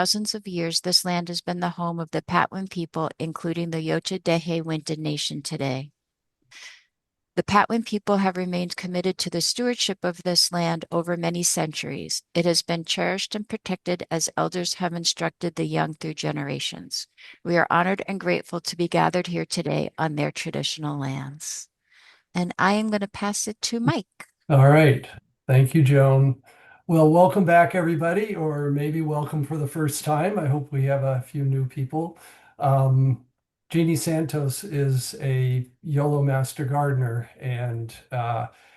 thousands of years, this land has been the home of the Patwin people, including the Yocha Dehe Winta Nation today. The Patwin people have remained committed to the stewardship of this land over many centuries. It has been cherished and protected as elders have instructed the young through generations. We are honored and grateful to be gathered here today on their traditional lands. And I am going to pass it to Mike. All right. Thank you, Joan. Well, welcome back, everybody, or maybe welcome for the first time. I hope we have a few new people. Um, Janey Santos is a Yolo master gardener, and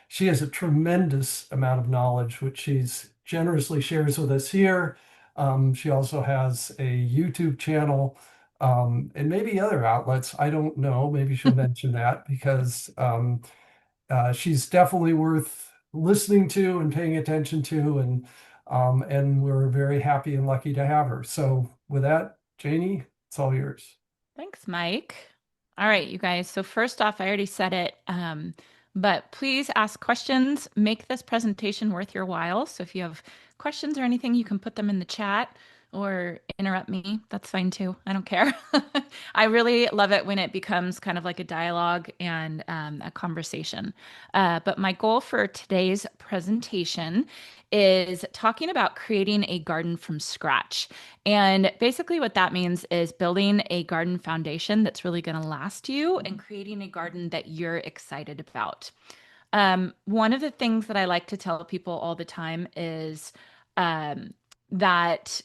she has a tremendous amount of knowledge, which she's generously shares with us here. She also has a YouTube channel, and maybe other outlets. I don't know. Maybe she'll mention that because she's definitely worth listening to and paying attention to, and we're very happy and lucky to have her. So with that, Janie, it's all yours. Thanks, Mike. All right, you guys. So first off, I already said it, but please ask questions. Make this presentation worth your while. So if you have questions or anything, you can put them in the chat or interrupt me. That's fine too. I don't care. I really love it when it becomes kind of like a dialogue and a conversation. But my goal for today's presentation is talking about creating a garden from scratch. And basically, what that means is building a garden foundation that's really going to last you and creating a garden that you're excited about. One of the things that I like to tell people all the time is that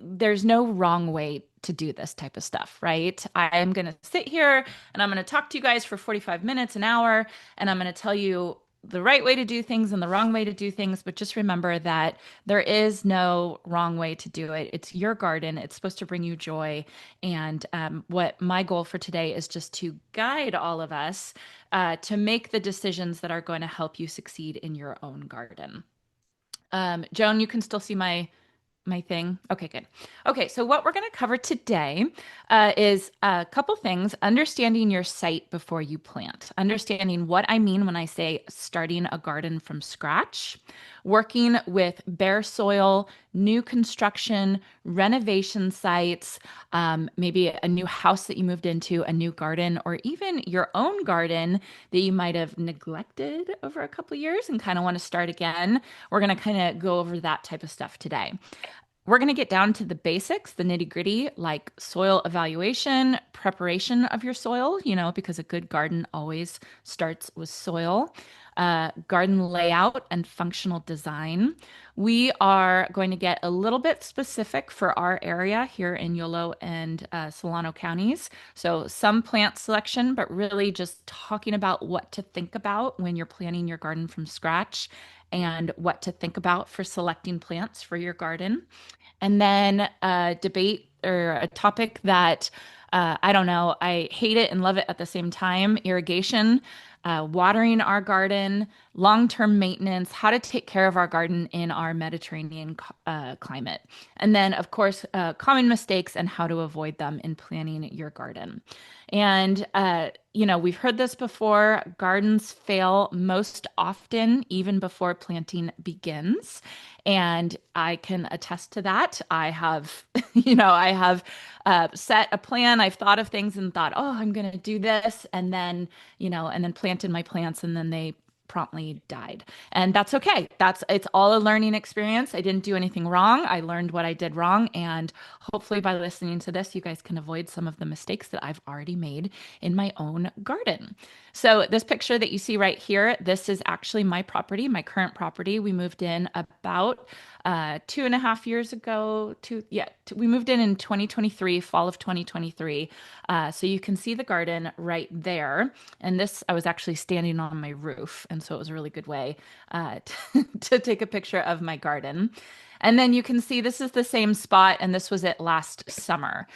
there's no wrong way to do this type of stuff, right? I am going to sit here and I'm going to talk to you guys for 45 minutes, an hour, and I'm going to tell you the right way to do things and the wrong way to do things. But just remember that there is no wrong way to do it. It's your garden, it's supposed to bring you joy. And what my goal for today is just to guide all of us to make the decisions that are going to help you succeed in your own garden. Joan, you can still see my thing. Okay, good. Okay, so what we're going to cover today is a couple things. Understanding your site before you plant, understanding what I mean when I say starting a garden from scratch, working with bare soil, new construction, renovation sites, maybe a new house that you moved into, a new garden, or even your own garden that you might have neglected over a couple years and kind of want to start again. We're going to kind of go over that type of stuff today. We're going to get down to the basics, the nitty gritty, like soil evaluation, preparation of your soil, because a good garden always starts with soil, garden layout and functional design. We are going to get a little bit specific for our area here in Yolo and Solano counties. So some plant selection, but really just talking about what to think about when you're planning your garden from scratch and what to think about for selecting plants for your garden. And then a debate or a topic that I don't know, I hate it and love it at the same time: irrigation, watering our garden, long term maintenance, how to take care of our garden in our Mediterranean climate. And then, of course, common mistakes and how to avoid them in planning your garden. And, we've heard this before. Gardens fail most often, even before planting begins. And I can attest to that. I have, I have set a plan. I've thought of things and thought, oh, I'm going to do this. And then planted my plants and then they promptly died. And that's okay. It's all a learning experience. I didn't do anything wrong. I learned what I did wrong. And hopefully by listening to this, you guys can avoid some of the mistakes that I've already made in my own garden. So this picture that you see right here, this is actually my property, my current property. We moved in about 2.5 years ago. We moved in 2023, fall of 2023. So you can see the garden right there. And this, I was actually standing on my roof. And so it was a really good way to take a picture of my garden. And then you can see this is the same spot, and this was it last summer.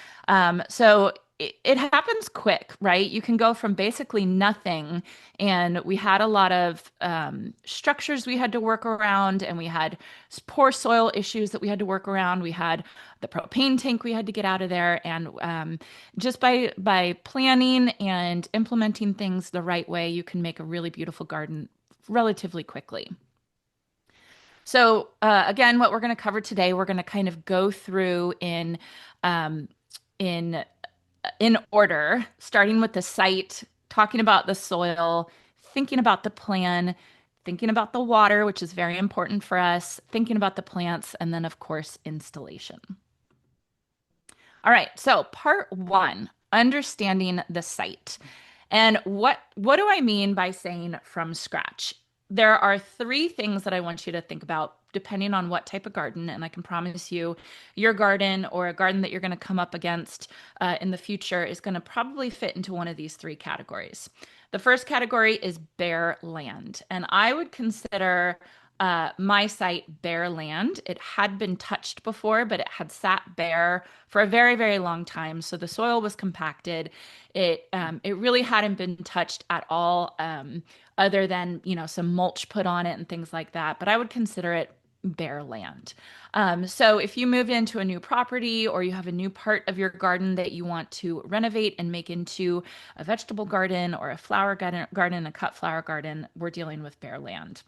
So it happens quick, right? You can go from basically nothing, and we had a lot of structures we had to work around, and we had poor soil issues that we had to work around. We had the propane tank we had to get out of there, and just by planning and implementing things the right way, you can make a really beautiful garden relatively quickly. So again, what we're going to cover today, we're going to kind of go through um, in in order, starting with the site, talking about the soil, thinking about the plan, thinking about the water, which is very important for us, thinking about the plants, and then of course installation. All right, so part one, understanding the site. And what do I mean by saying from scratch? There are three things that I want you to think about depending on what type of garden, and I can promise you your garden or a garden that you're going to come up against in the future is going to probably fit into one of these three categories. The first category is bare land, and I would consider my site bare land. It had been touched before, but it had sat bare for a very, very long time. So the soil was compacted. It really hadn't been touched at all, other than some mulch put on it and things like that. But I would consider it bare land. So if you move into a new property or you have a new part of your garden that you want to renovate and make into a vegetable garden or a flower garden, a cut flower garden, we're dealing with bare land.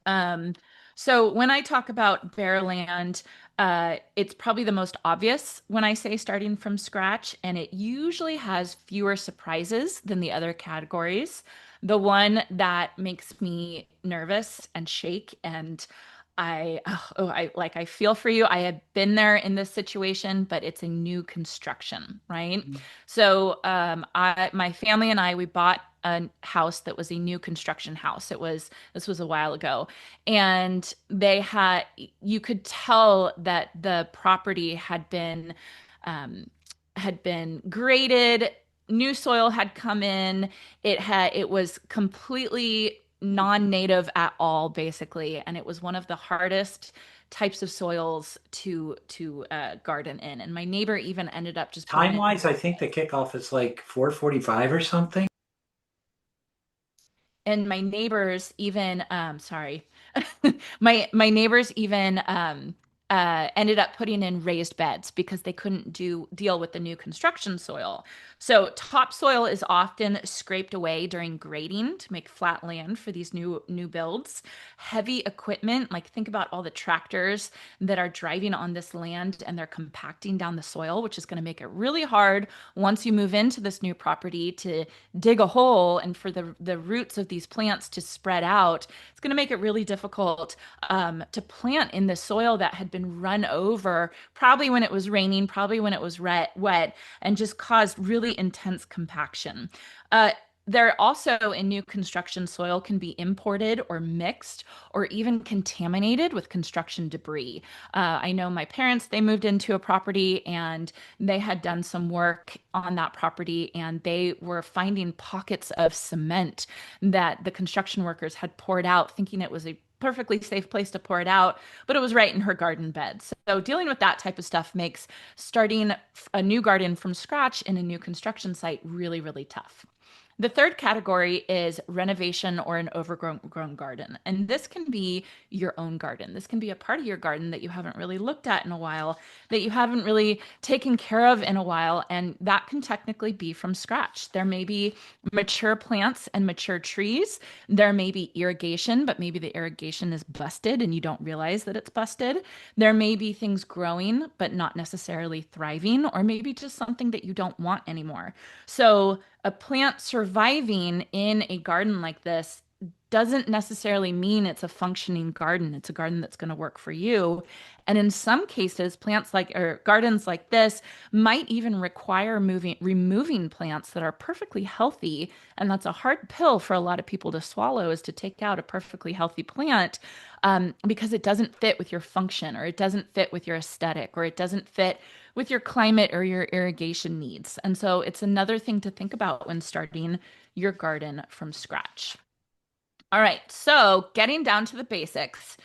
Um, so when I talk about bare land, it's probably the most obvious when I say starting from scratch, and it usually has fewer surprises than the other categories. The one that makes me nervous and shake and I feel for you. I have been there in this situation, but it's a new construction, right? So my family and I, we bought a house that was a new construction house. This was a while ago, and you could tell that the property um, had been graded, new soil had come in, it was completely non-native at all, basically, and it was one of the hardest types of soils to garden in. And my neighbor even ended up just putting Time it. wise, I think the kickoff is like 4:45 or something. And my neighbors even sorry, my neighbors even ended up putting in raised beds because they couldn't deal with the new construction soil. So topsoil is often scraped away during grading to make flat land for these new builds. Heavy equipment, like think about all the tractors that are driving on this land and they're compacting down the soil, which is going to make it really hard once you move into this new property to dig a hole and for the roots of these plants to spread out. It's going to make it really difficult to plant in the soil that had been run over, probably when it was raining, probably when it was wet, and just caused really intense compaction. There also in new construction soil can be imported or mixed or even contaminated with construction debris. I know my parents, they moved into a property and they had done some work on that property and they were finding pockets of cement that the construction workers had poured out, thinking it was a perfectly safe place to pour it out, but it was right in her garden bed. So dealing with that type of stuff makes starting a new garden from scratch in a new construction site really, really tough. The third category is renovation or an overgrown garden. And this can be your own garden. This can be a part of your garden that you haven't really looked at in a while, that you haven't really taken care of in a while. And that can technically be from scratch. There may be mature plants and mature trees. There may be irrigation, but maybe the irrigation is busted and you don't realize that it's busted. There may be things growing, but not necessarily thriving, or maybe just something that you don't want anymore. So, a plant surviving in a garden like this doesn't necessarily mean it's a functioning garden. It's a garden that's going to work for you. And in some cases, plants like or gardens like this might even require removing plants that are perfectly healthy. And that's a hard pill for a lot of people to swallow is to take out a perfectly healthy plant because it doesn't fit with your function or it doesn't fit with your aesthetic or it doesn't fit with your climate or your irrigation needs. And so it's another thing to think about when starting your garden from scratch. All right, so getting down to the basics,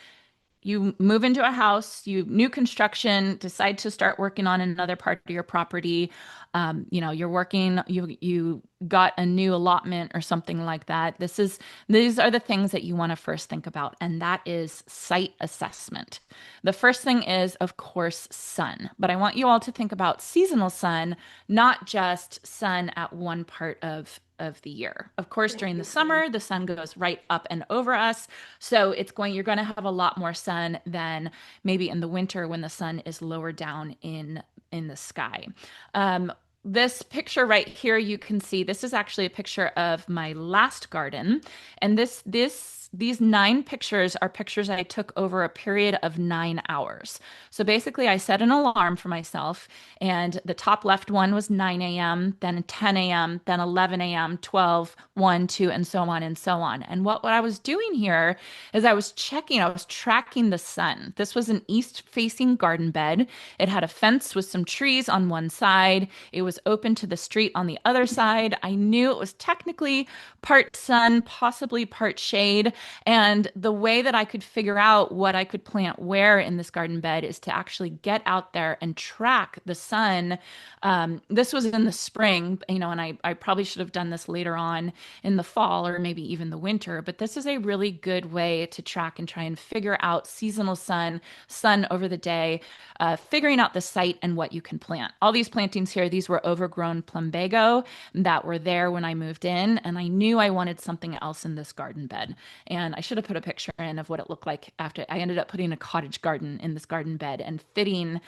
you move into a house, you new construction, decide to start working on another part of your property. You're working, you got a new allotment or something like that. These are the things that you want to first think about, and that is site assessment. The first thing is, of course, sun. But I want you all to think about seasonal sun, not just sun at one part of the year. Of course, during the summer, the sun goes right up and over us. So you're going to have a lot more sun than maybe in the winter when the sun is lower down in the sky. This picture right here, you can see this is actually a picture of my last garden. And these 9 pictures are pictures I took over a period of 9 hours. So basically, I set an alarm for myself, and the top left one was 9 a.m., then 10 a.m., then 11 a.m., 12, 1, 2, and so on and so on. And what I was doing here is I was tracking the sun. This was an east-facing garden bed. It had a fence with some trees on one side. It was open to the street on the other side. I knew it was technically part sun, possibly part shade. And the way that I could figure out what I could plant where in this garden bed is to actually get out there and track the sun. This was in the spring, and I probably should have done this later on in the fall or maybe even the winter, but this is a really good way to track and try and figure out seasonal sun over the day, figuring out the site and what you can plant. All these plantings here, these were overgrown plumbago that were there when I moved in, and I knew I wanted something else in this garden bed. And I should have put a picture in of what it looked like after I ended up putting a cottage garden in this garden bed and fitting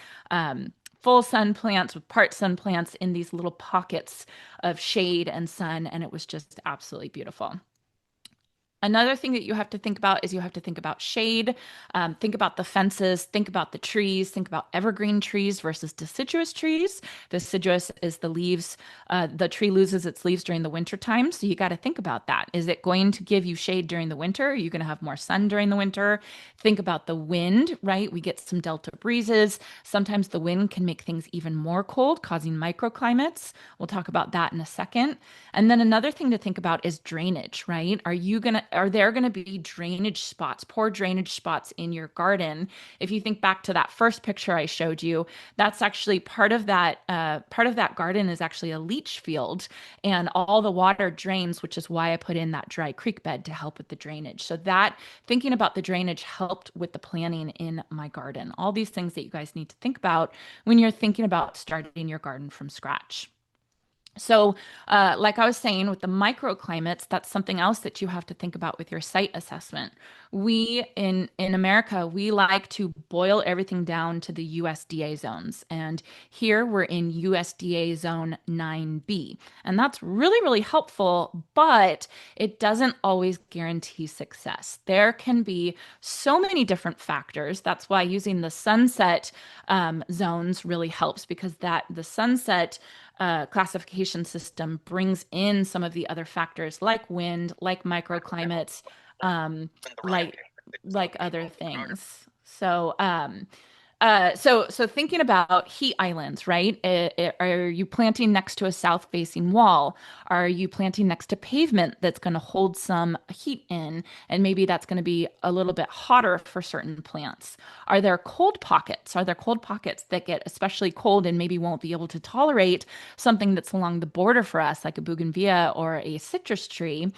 full sun plants with part sun plants in these little pockets of shade and sun. And it was just absolutely beautiful. Another thing that you have to think about is you have to think about shade, think about the fences, think about the trees, think about evergreen trees versus deciduous trees. Deciduous is the leaves, the tree loses its leaves during the winter time. So you got to think about that. Is it going to give you shade during the winter? Are you going to have more sun during the winter? Think about the wind, right? We get some delta breezes. Sometimes the wind can make things even more cold, causing microclimates. We'll talk about that in a second. And then another thing to think about is drainage, right? Are there going to be drainage spots, poor drainage spots in your garden? If you think back to that first picture I showed you, that's actually part of that garden is actually a leach field, and all the water drains, which is why I put in that dry creek bed to help with the drainage. So that thinking about the drainage helped with the planning in my garden. All these things that you guys need to think about when you're thinking about starting your garden from scratch. So, like I was saying, with the microclimates, that's something else that you have to think about with your site assessment. We in America, we like to boil everything down to the USDA zones, and here we're in USDA zone 9B, and that's really, really helpful, but it doesn't always guarantee success. There can be so many different factors. That's why using the sunset zones really helps, because the sunset classification system brings in some of the other factors like wind, like microclimates, um, like other things. So thinking about heat islands, right? Are you planting next to a south-facing wall? Are you planting next to pavement that's going to hold some heat in, and maybe that's going to be a little bit hotter for certain plants? Are there cold pockets? Are there cold pockets that get especially cold and maybe won't be able to tolerate something that's along the border for us, like a bougainvillea or a citrus tree?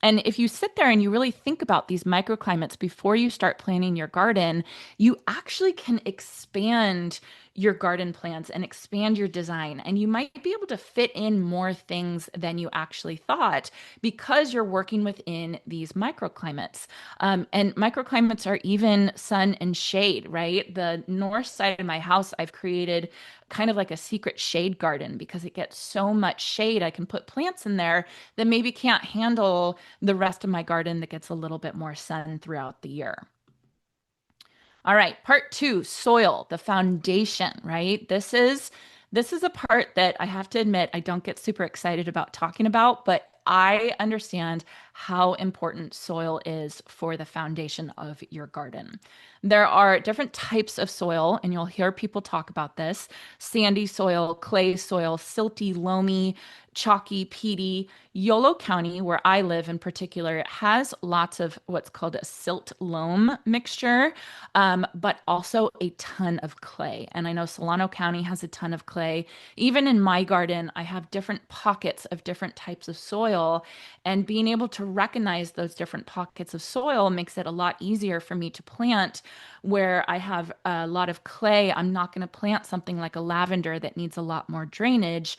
And if you sit there and you really think about these microclimates before you start planning your garden, you actually can expand your garden plans and expand your design. And you might be able to fit in more things than you actually thought because you're working within these microclimates. And microclimates are even sun and shade, right? The north side of my house, I've created kind of like a secret shade garden because it gets so much shade. I can put plants in there that maybe can't handle the rest of my garden that gets a little bit more sun throughout the year. All right, part 2, soil, the foundation, right? This is a part that I have to admit I don't get super excited about talking about, but I understand how important soil is for the foundation of your garden. There are different types of soil, and you'll hear people talk about this: sandy soil, clay soil, silty, loamy, chalky, peaty. Yolo County, where I live in particular, has lots of what's called a silt loam mixture, but also a ton of clay. And I know Solano County has a ton of clay. Even in my garden, I have different pockets of different types of soil, and being able to recognize those different pockets of soil makes it a lot easier for me to plant. Where I have a lot of clay, I'm not going to plant something like a lavender that needs a lot more drainage,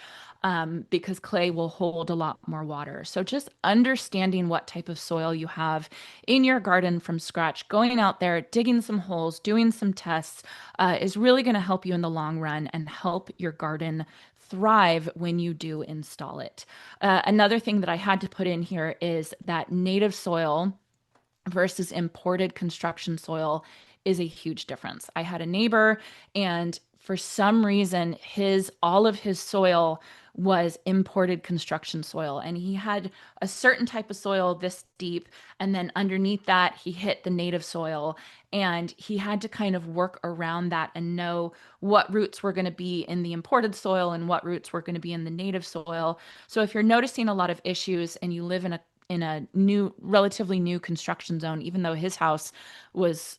because clay will hold a lot more water. So just understanding what type of soil you have in your garden from scratch, going out there, digging some holes, doing some tests, is really going to help you in the long run and help your garden thrive when you do install it. Another thing that I had to put in here is that native soil versus imported construction soil is a huge difference. I had a neighbor, and for some reason his all of his soil was imported construction soil, and he had a certain type of soil this deep, and then underneath that he hit the native soil, and he had to kind of work around that and know what roots were going to be in the imported soil and what roots were going to be in the native soil. So if you're noticing a lot of issues and you live in a new, relatively new construction zone, even though his house was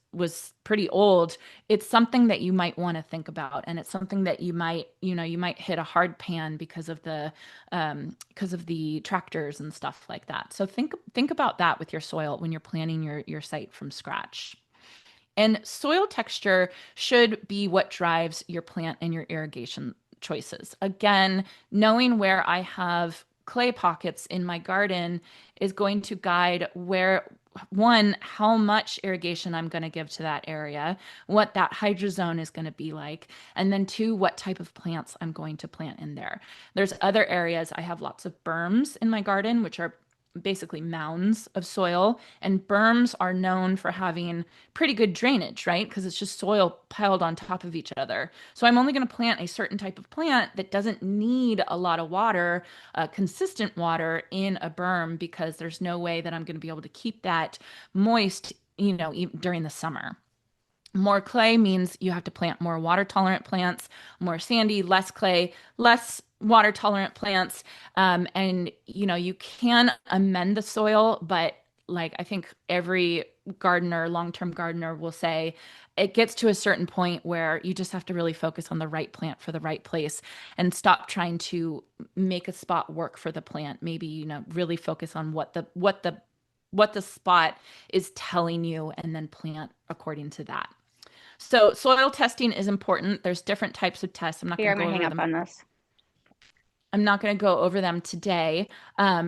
pretty old, it's something that you might want to think about, and it's something that you might, you might hit a hard pan because of the tractors and stuff like that. So think about that with your soil when you're planning your site from scratch. And soil texture should be what drives your plant and your irrigation choices. Again, knowing where I have clay pockets in my garden is going to guide where, one, how much irrigation I'm going to give to that area, what that hydrozone is going to be like, and then two, what type of plants I'm going to plant in there. There's other areas. I have lots of berms in my garden, which are basically mounds of soil, and berms are known for having pretty good drainage, right? Because it's just soil piled on top of each other. So I'm only going to plant a certain type of plant that doesn't need a lot of water, consistent water in a berm, because there's no way that I'm going to be able to keep that moist, during the summer. More clay means you have to plant more water tolerant plants, more sandy, less clay, less water tolerant plants. And you can amend the soil, but like I think every gardener, long-term gardener will say, it gets to a certain point where you just have to really focus on the right plant for the right place and stop trying to make a spot work for the plant. Maybe, really focus on what the spot is telling you, and then plant according to that. So soil testing is important. There's different types of tests. I'm not Here, going I'm to go gonna over hang up them. on this. I'm not going to go over them today.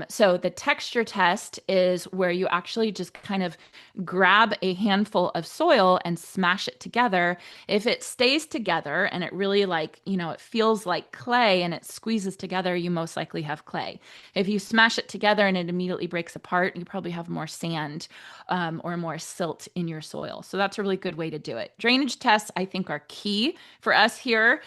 So the texture test is where you actually just kind of grab a handful of soil and smash it together. If it stays together and it really it feels like clay and it squeezes together, you most likely have clay. If you smash it together and it immediately breaks apart, you probably have more sand, or more silt in your soil. So that's a really good way to do it. Drainage tests, I think, are key for us here.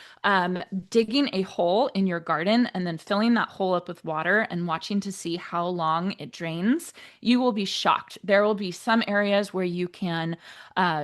Digging a hole in your garden and then filling that hole up with water and watching to see how long it drains, you will be shocked. There will be some areas where you can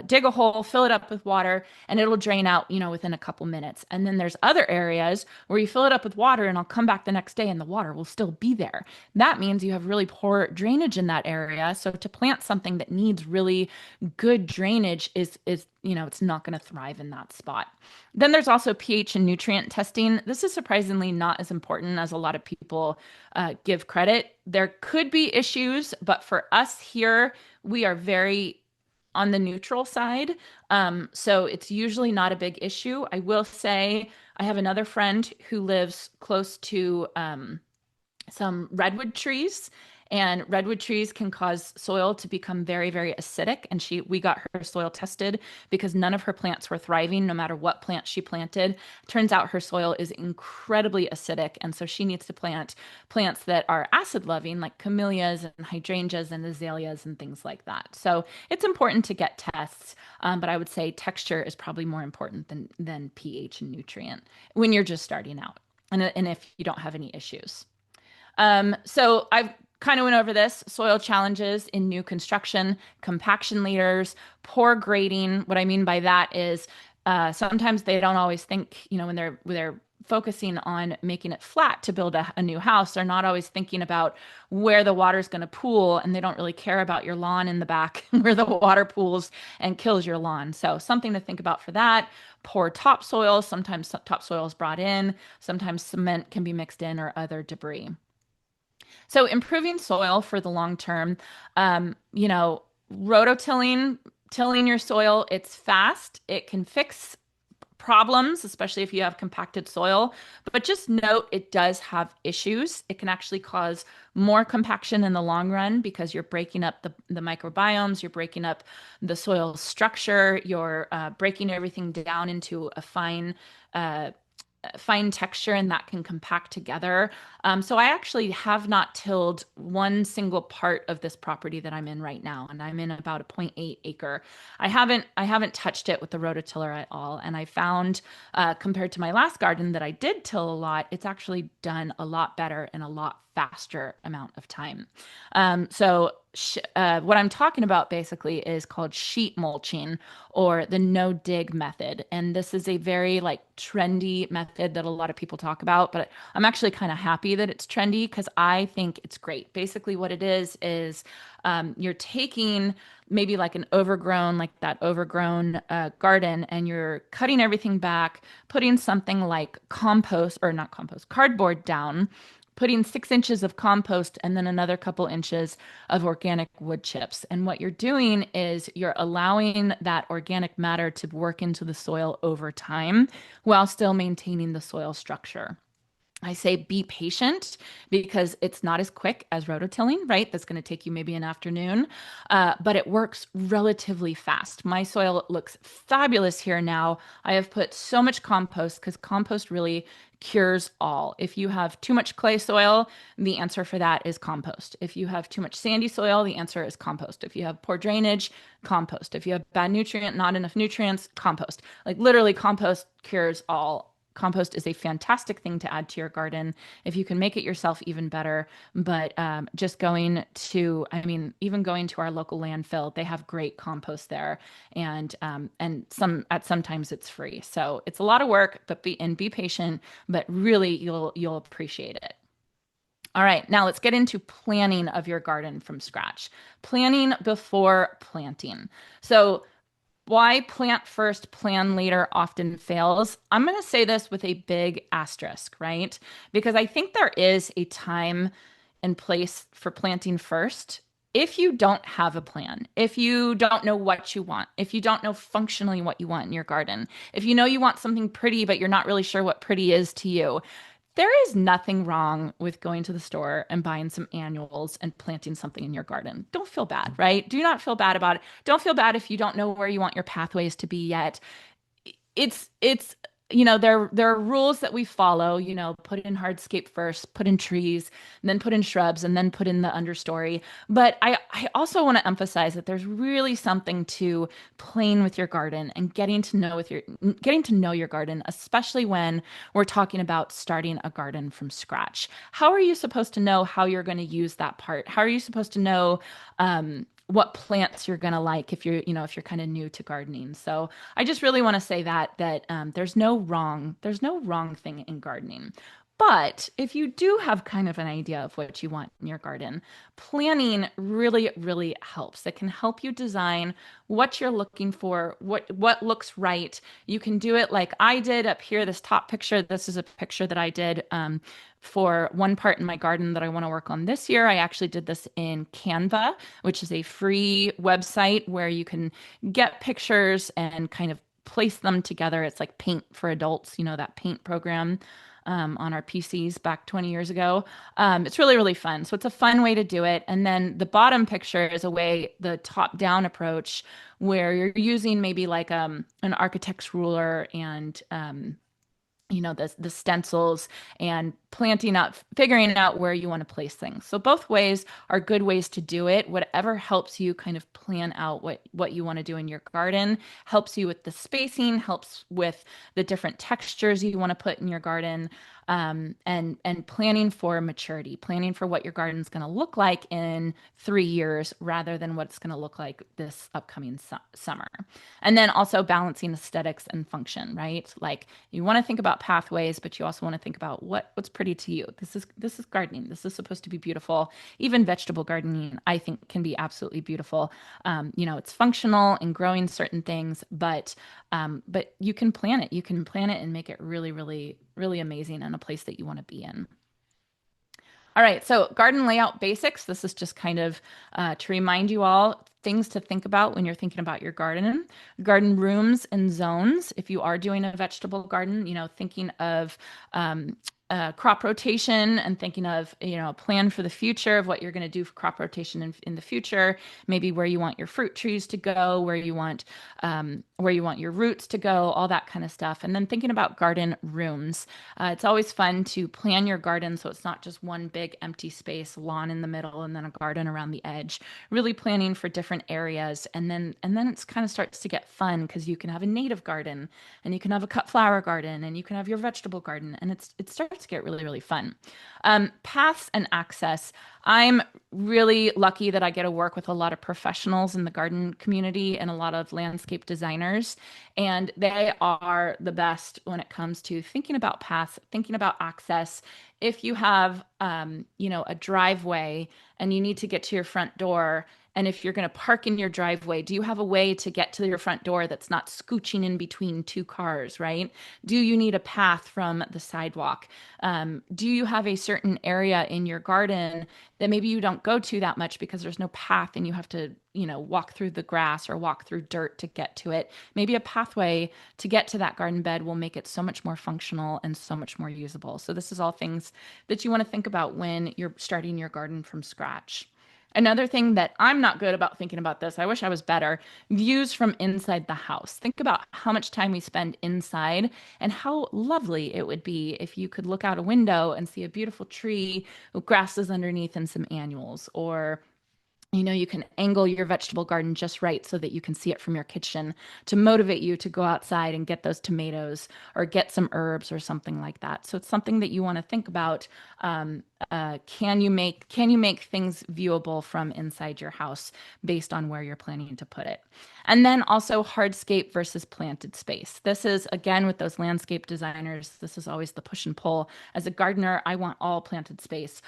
dig a hole, fill it up with water, and it'll drain out, within a couple minutes. And then there's other areas where you fill it up with water and I'll come back the next day and the water will still be there. That means you have really poor drainage in that area. So to plant something that needs really good drainage is it's not going to thrive in that spot. Then there's also pH and nutrient testing. This is surprisingly not as important as a lot of people give credit. There could be issues, but for us here, we are very on the neutral side. So it's usually not a big issue. I will say I have another friend who lives close to some redwood trees, and redwood trees can cause soil to become very, very acidic. And we got her soil tested because none of her plants were thriving, no matter what plant she planted. Turns out her soil is incredibly acidic, and so she needs to plant plants that are acid loving, like camellias and hydrangeas and azaleas and things like that. So it's important to get tests, but I would say texture is probably more important than pH and nutrient when you're just starting out, and if you don't have any issues. So I've kind of went over this: soil challenges in new construction, compaction leaders, poor grading. What I mean by that is sometimes they don't always think, when they're focusing on making it flat to build a new house, they're not always thinking about where the water's going to pool, and they don't really care about your lawn in the back where the water pools and kills your lawn. So something to think about for that. Poor topsoil. Sometimes topsoil is brought in. Sometimes cement can be mixed in, or other debris. So improving soil for the long term, you know, rototilling, tilling your soil, it's fast. It can fix problems, especially if you have compacted soil. But just note it does have issues. It can actually cause more compaction in the long run because you're breaking up the microbiomes, you're breaking up the soil structure, you're breaking everything down into a uh, fine texture and that can compact together. So I actually have not tilled one single part of this property that I'm in right now, and I'm in about a zero point 0.8 acre. I haven't touched it with the rototiller at all, and I found compared to my last garden that I did till a lot, it's actually done a lot better in a lot faster amount of time. What I'm talking about basically is called sheet mulching or the no dig method. And this is a very like trendy method that a lot of people talk about, but I'm actually kind of happy that it's trendy because I think it's great. Basically, what it is you're taking maybe like an overgrown, like that overgrown garden, and you're cutting everything back, putting something like compost or not compost, cardboard down, putting 6 inches of compost and then another couple inches of organic wood chips. And what you're doing is you're allowing that organic matter to work into the soil over time while still maintaining the soil structure. I say be patient because it's not as quick as rototilling, right? That's going to take you maybe an afternoon, but it works relatively fast. My soil looks fabulous here now. I have put so much compost because compost really cures all. If you have too much clay soil, the answer for that is compost. If you have too much sandy soil, the answer is compost. If you have poor drainage, compost. If you have bad nutrient, not enough nutrients, compost. Like literally, compost cures all. Compost is a fantastic thing to add to your garden. If you can make it yourself, even better. But just going to, I mean, even going to our local landfill, they have great compost there, and sometimes it's free. So it's a lot of work, but be patient. But really, you'll appreciate it. All right, now let's get into planning of your garden from scratch. Planning before planting. So why plant first, plan later often fails. I'm going to say this with a big asterisk, right? Because I think there is a time and place for planting first. If you don't have a plan, if you don't know what you want, if you don't know functionally what you want in your garden, if you know you want something pretty, but you're not really sure what pretty is to you, there is nothing wrong with going to the store and buying some annuals and planting something in your garden. Don't feel bad, right? Do not feel bad about it. Don't feel bad if you don't know where you want your pathways to be yet. It's there are rules that we follow, put in hardscape first, put in trees, and then put in shrubs, and then put in the understory. But I also want to emphasize that there's really something to playing with your garden and getting to know your garden, especially when we're talking about starting a garden from scratch. How are you supposed to know how you're going to use that part? How are you supposed to know what plants you're going to like if you're kind of new to gardening? So I just really want to say that there's no wrong thing in gardening. But if you do have kind of an idea of what you want in your garden, planning really, really helps. It can help you design what you're looking for, what looks right. You can do it like I did up here. This top picture, this is a picture that I did for one part in my garden that I want to work on this year. I actually did this in Canva, which is a free website where you can get pictures and kind of place them together. It's like Paint for Adults, that Paint program on our PCs back 20 years ago. It's really, really fun. So it's a fun way to do it. And then the bottom picture is the top down approach where you're using maybe like an architect's ruler and the stencils and figuring out where you want to place things. So both ways are good ways to do it. Whatever helps you kind of plan out what you want to do in your garden, helps you with the spacing, helps with the different textures you want to put in your garden, and planning for maturity, planning for what your garden's going to look like in 3 years rather than what it's going to look like this upcoming summer. And then also balancing aesthetics and function, right? Like you want to think about pathways, but you also want to think about what's pretty to you. This is gardening. This is supposed to be beautiful. Even vegetable gardening, I think, can be absolutely beautiful. It's functional in growing certain things, but you can plan it. You can plan it and make it really, really, really amazing in a place that you want to be in. All right, so garden layout basics. This is just kind of to remind you all things to think about when you're thinking about your garden. Garden rooms and zones. If you are doing a vegetable garden, thinking of crop rotation and thinking of, a plan for the future of what you're going to do for crop rotation in the future. Maybe where you want your fruit trees to go, where you want your roots to go, all that kind of stuff. And then thinking about garden rooms. It's always fun to plan your garden so it's not just one big empty space, lawn in the middle, and then a garden around the edge. Really planning for different areas, and then it's kind of starts to get fun because you can have a native garden, and you can have a cut flower garden, and you can have your vegetable garden, and it starts to get really really fun. Paths and access. I'm really lucky that I get to work with a lot of professionals in the garden community and a lot of landscape designers, and they are the best when it comes to thinking about paths, thinking about access. If you have, a driveway and you need to get to your front door, and if you're going to park in your driveway, do you have a way to get to your front door that's not scooching in between two cars, right? Do you need a path from the sidewalk? Do you have a certain area in your garden that maybe you don't go to that much because there's no path and you have to, walk through the grass or walk through dirt to get to it? Maybe a pathway to get to that garden bed will make it so much more functional and so much more usable. So this is all things that you want to think about when you're starting your garden from scratch. Another thing that I'm not good about thinking about this, I wish I was better, views from inside the house. Think about how much time we spend inside and how lovely it would be if you could look out a window and see a beautiful tree with grasses underneath and some annuals, or you can angle your vegetable garden just right so that you can see it from your kitchen to motivate you to go outside and get those tomatoes or get some herbs or something like that. So it's something that you want to think about. Can you make things viewable from inside your house based on where you're planning to put it? And then also hardscape versus planted space. This is again with those landscape designers. This is always the push and pull. As a gardener, I want all planted space,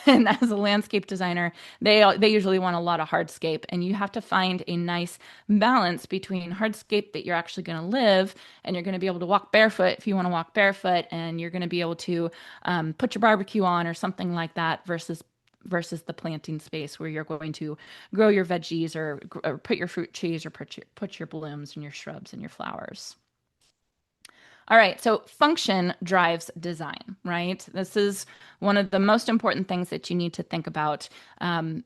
and as a landscape designer, they usually want a lot of hardscape, and you have to find a nice balance between hardscape that you're actually going to live, and you're going to be able to walk barefoot if you want to walk barefoot, and you're going to be able to put your barbecue on or something like that, versus the planting space where you're going to grow your veggies or put your fruit trees or put your blooms and your shrubs and your flowers. All right, so function drives design, right? This is one of the most important things that you need to think about.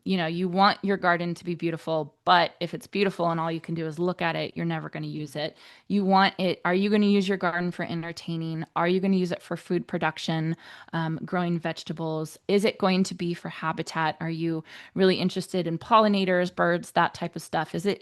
You want your garden to be beautiful, but if it's beautiful and all you can do is look at it, you're never going to use it. You want it. Are you going to use your garden for entertaining? Are you going to use it for food production, growing vegetables? Is it going to be for habitat? Are you really interested in pollinators, birds, that type of stuff? Is it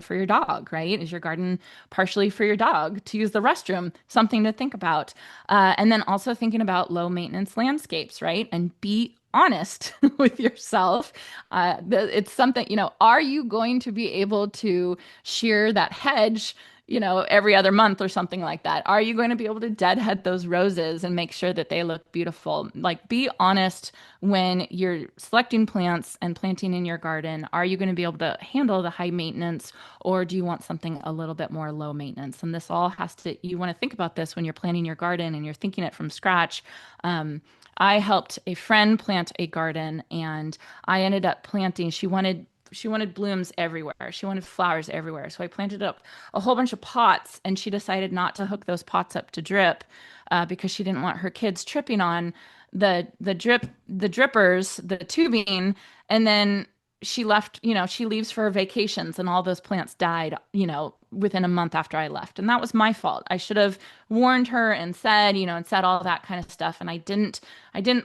for your dog, right? Is your garden partially for your dog to use the restroom? Something to think about. And then also thinking about low maintenance landscapes, right? And be honest with yourself. It's something, are you going to be able to shear that hedge, every other month or something like that? Are you going to be able to deadhead those roses and make sure that they look beautiful? Like, be honest when you're selecting plants and planting in your garden. Are you going to be able to handle the high maintenance, or do you want something a little bit more low maintenance? And this all you want to think about this when you're planning your garden and you're thinking it from scratch. I helped a friend plant a garden, and I ended up planting. She wanted blooms everywhere. She wanted flowers everywhere. So I planted up a whole bunch of pots, and she decided not to hook those pots up to drip, because she didn't want her kids tripping on the drippers, the tubing, and then she left, she leaves for her vacations, and all those plants died, within a month after I left. And that was my fault. I should have warned her and said all that kind of stuff. And I didn't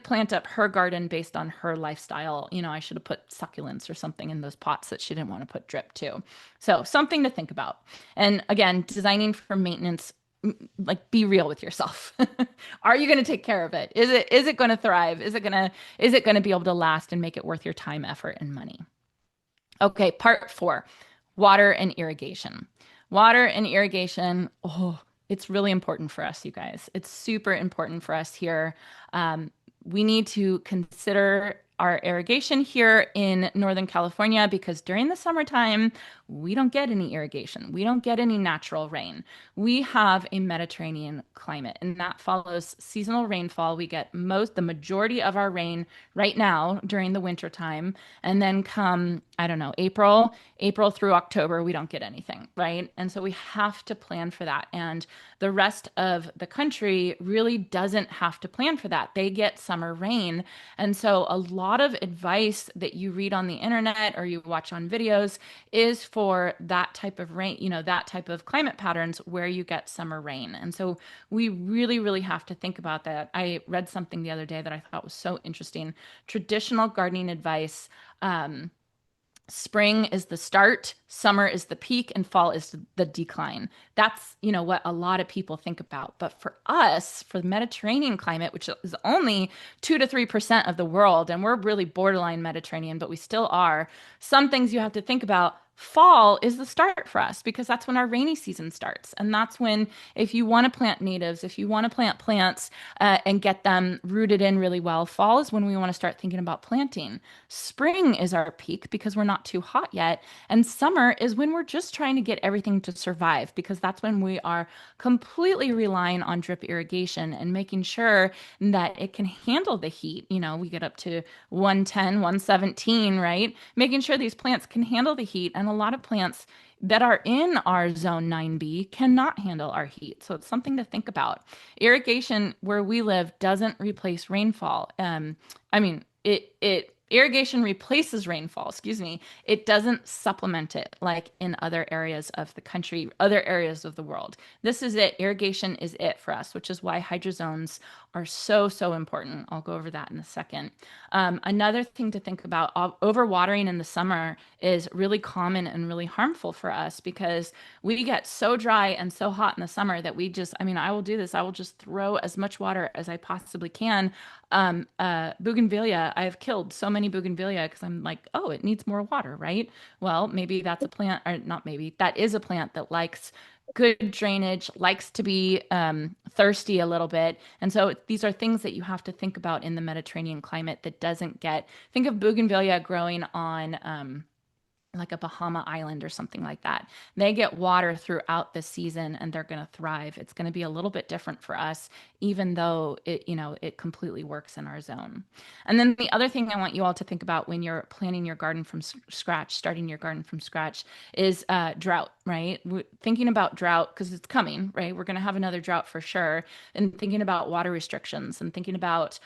plant up her garden based on her lifestyle. I should have put succulents or something in those pots that she didn't want to put drip to. So something to think about. And again, designing for maintenance, like, be real with yourself. Are you going to take care of it? Is it going to thrive? Is it going to be able to last and make it worth your time, effort, and money? Okay, part 4, water and irrigation. Water and irrigation, oh, it's really important for us, you guys. It's super important for us here. We need to consider our irrigation here in Northern California, because during the summertime, we don't get any irrigation. We don't get any natural rain. We have a Mediterranean climate, and that follows seasonal rainfall. We get the majority of our rain right now during the winter time. And then come, I don't know, April through October, we don't get anything, right? And so we have to plan for that. And the rest of the country really doesn't have to plan for that. They get summer rain. And so a lot of advice that you read on the internet or you watch on videos is for that type of rain, that type of climate patterns where you get summer rain. And so we really, really have to think about that. I read something the other day that I thought was so interesting. Traditional gardening advice. Spring is the start, summer is the peak, and fall is the decline. That's, what a lot of people think about. But for us, for the Mediterranean climate, which is only 2 to 3% of the world, and we're really borderline Mediterranean, but we still are, some things you have to think about. Fall is the start for us because that's when our rainy season starts. And that's when, if you want to plant natives, if you want to plant plants and get them rooted in really well, fall is when we want to start thinking about planting. Spring is our peak because we're not too hot yet. And summer is when we're just trying to get everything to survive because that's when we are completely relying on drip irrigation and making sure that it can handle the heat. We get up to 110, 117, right? Making sure these plants can handle the heat. And a lot of plants that are in our zone 9B cannot handle our heat. So it's something to think about. Irrigation where we live doesn't replace rainfall. Irrigation replaces rainfall, excuse me. It doesn't supplement it like in other areas of the country, other areas of the world. This is it. Irrigation is it for us, which is why hydrozones are so, so important. I'll go over that in a second. Another thing to think about, overwatering in the summer is really common and really harmful for us because we get so dry and so hot in the summer that I will do this. I will just throw as much water as I possibly can. Bougainvillea, I've killed so many bougainvillea because I'm like, oh, it needs more water, right? Well, maybe that's a plant, or not maybe, that is a plant that likes good drainage, likes to be thirsty a little bit. And so these are things that you have to think about in the Mediterranean climate that think of bougainvillea growing on like a Bahama island or something like that. They get water throughout the season and they're going to thrive. It's going to be a little bit different for us, even though it completely works in our zone. And then the other thing I want you all to think about when you're planning your garden from scratch, starting your garden from scratch, is drought, right? Thinking about drought because it's coming, right? We're going to have another drought for sure. And thinking about water restrictions and thinking about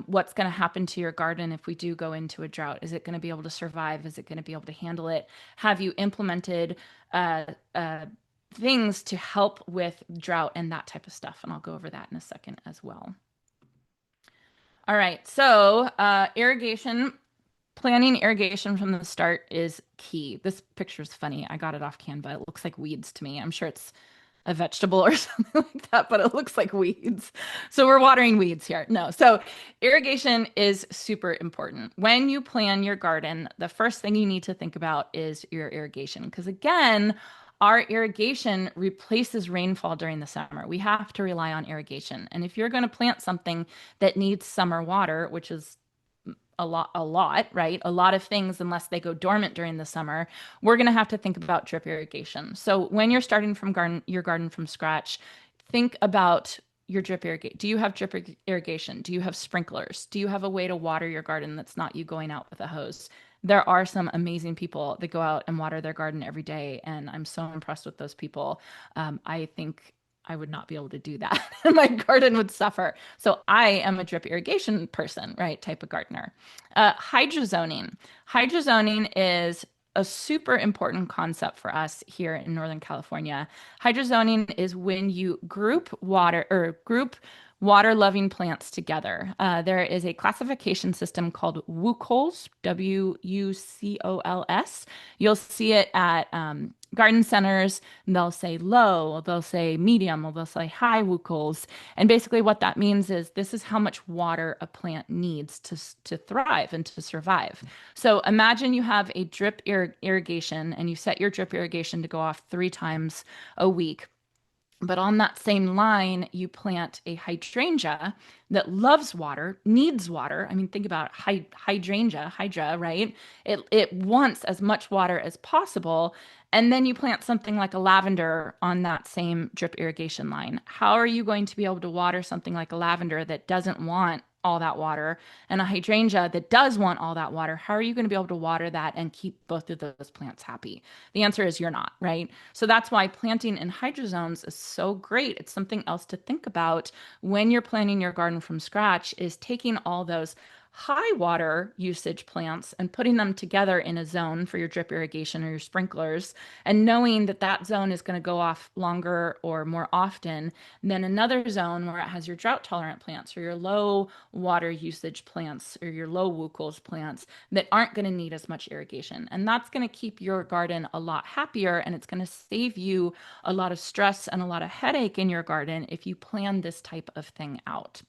what's going to happen to your garden if we do go into a drought? Is it going to be able to survive? Is it going to be able to handle it? Have you implemented things to help with drought and that type of stuff? And I'll go over that in a second as well. All right, so planning irrigation from the start is key. This picture is funny. I got it off Canva. It looks like weeds to me. I'm sure it's a vegetable or something like that, but it looks like weeds. So we're watering weeds here. No, so irrigation is super important. When you plan your garden, the first thing you need to think about is your irrigation. Because again, our irrigation replaces rainfall during the summer. We have to rely on irrigation. And if you're going to plant something that needs summer water, which is a lot, right? A lot of things, unless they go dormant during the summer, we're going to have to think about drip irrigation. So when you're starting your garden from scratch, think about your drip irrigation. Do you have drip irrigation? Do you have sprinklers? Do you have a way to water your garden that's not you going out with a hose? There are some amazing people that go out and water their garden every day, and I'm so impressed with those people. I think I would not be able to do that. My garden would suffer. So I am a drip irrigation person, right? Type of gardener. Hydrozoning. Hydrozoning is a super important concept for us here in Northern California. Hydrozoning is when you group water-loving plants together. There is a classification system called WUCOLS, WUCOLS. You'll see it at garden centers. They'll say low, they'll say medium, or they'll say high WUCOLS. And basically what that means is this is how much water a plant needs to thrive and to survive. So imagine you have a drip irrigation and you set your drip irrigation to go off 3 times a week. But on that same line, you plant a hydrangea that loves water, needs water. I mean, think about hydra, right? It wants as much water as possible. And then you plant something like a lavender on that same drip irrigation line. How are you going to be able to water something like a lavender that doesn't want all that water and a hydrangea that does want all that water? How are you going to be able to water that and keep both of those plants happy? The answer is you're not, right? So that's why planting in hydrozones is so great. It's something else to think about when you're planting your garden from scratch, is taking all those high water usage plants and putting them together in a zone for your drip irrigation or your sprinklers, and knowing that that zone is going to go off longer or more often than another zone where it has your drought tolerant plants or your low water usage plants or your low WUCOLS plants that aren't going to need as much irrigation. And that's going to keep your garden a lot happier, and it's going to save you a lot of stress and a lot of headache in your garden if you plan this type of thing out.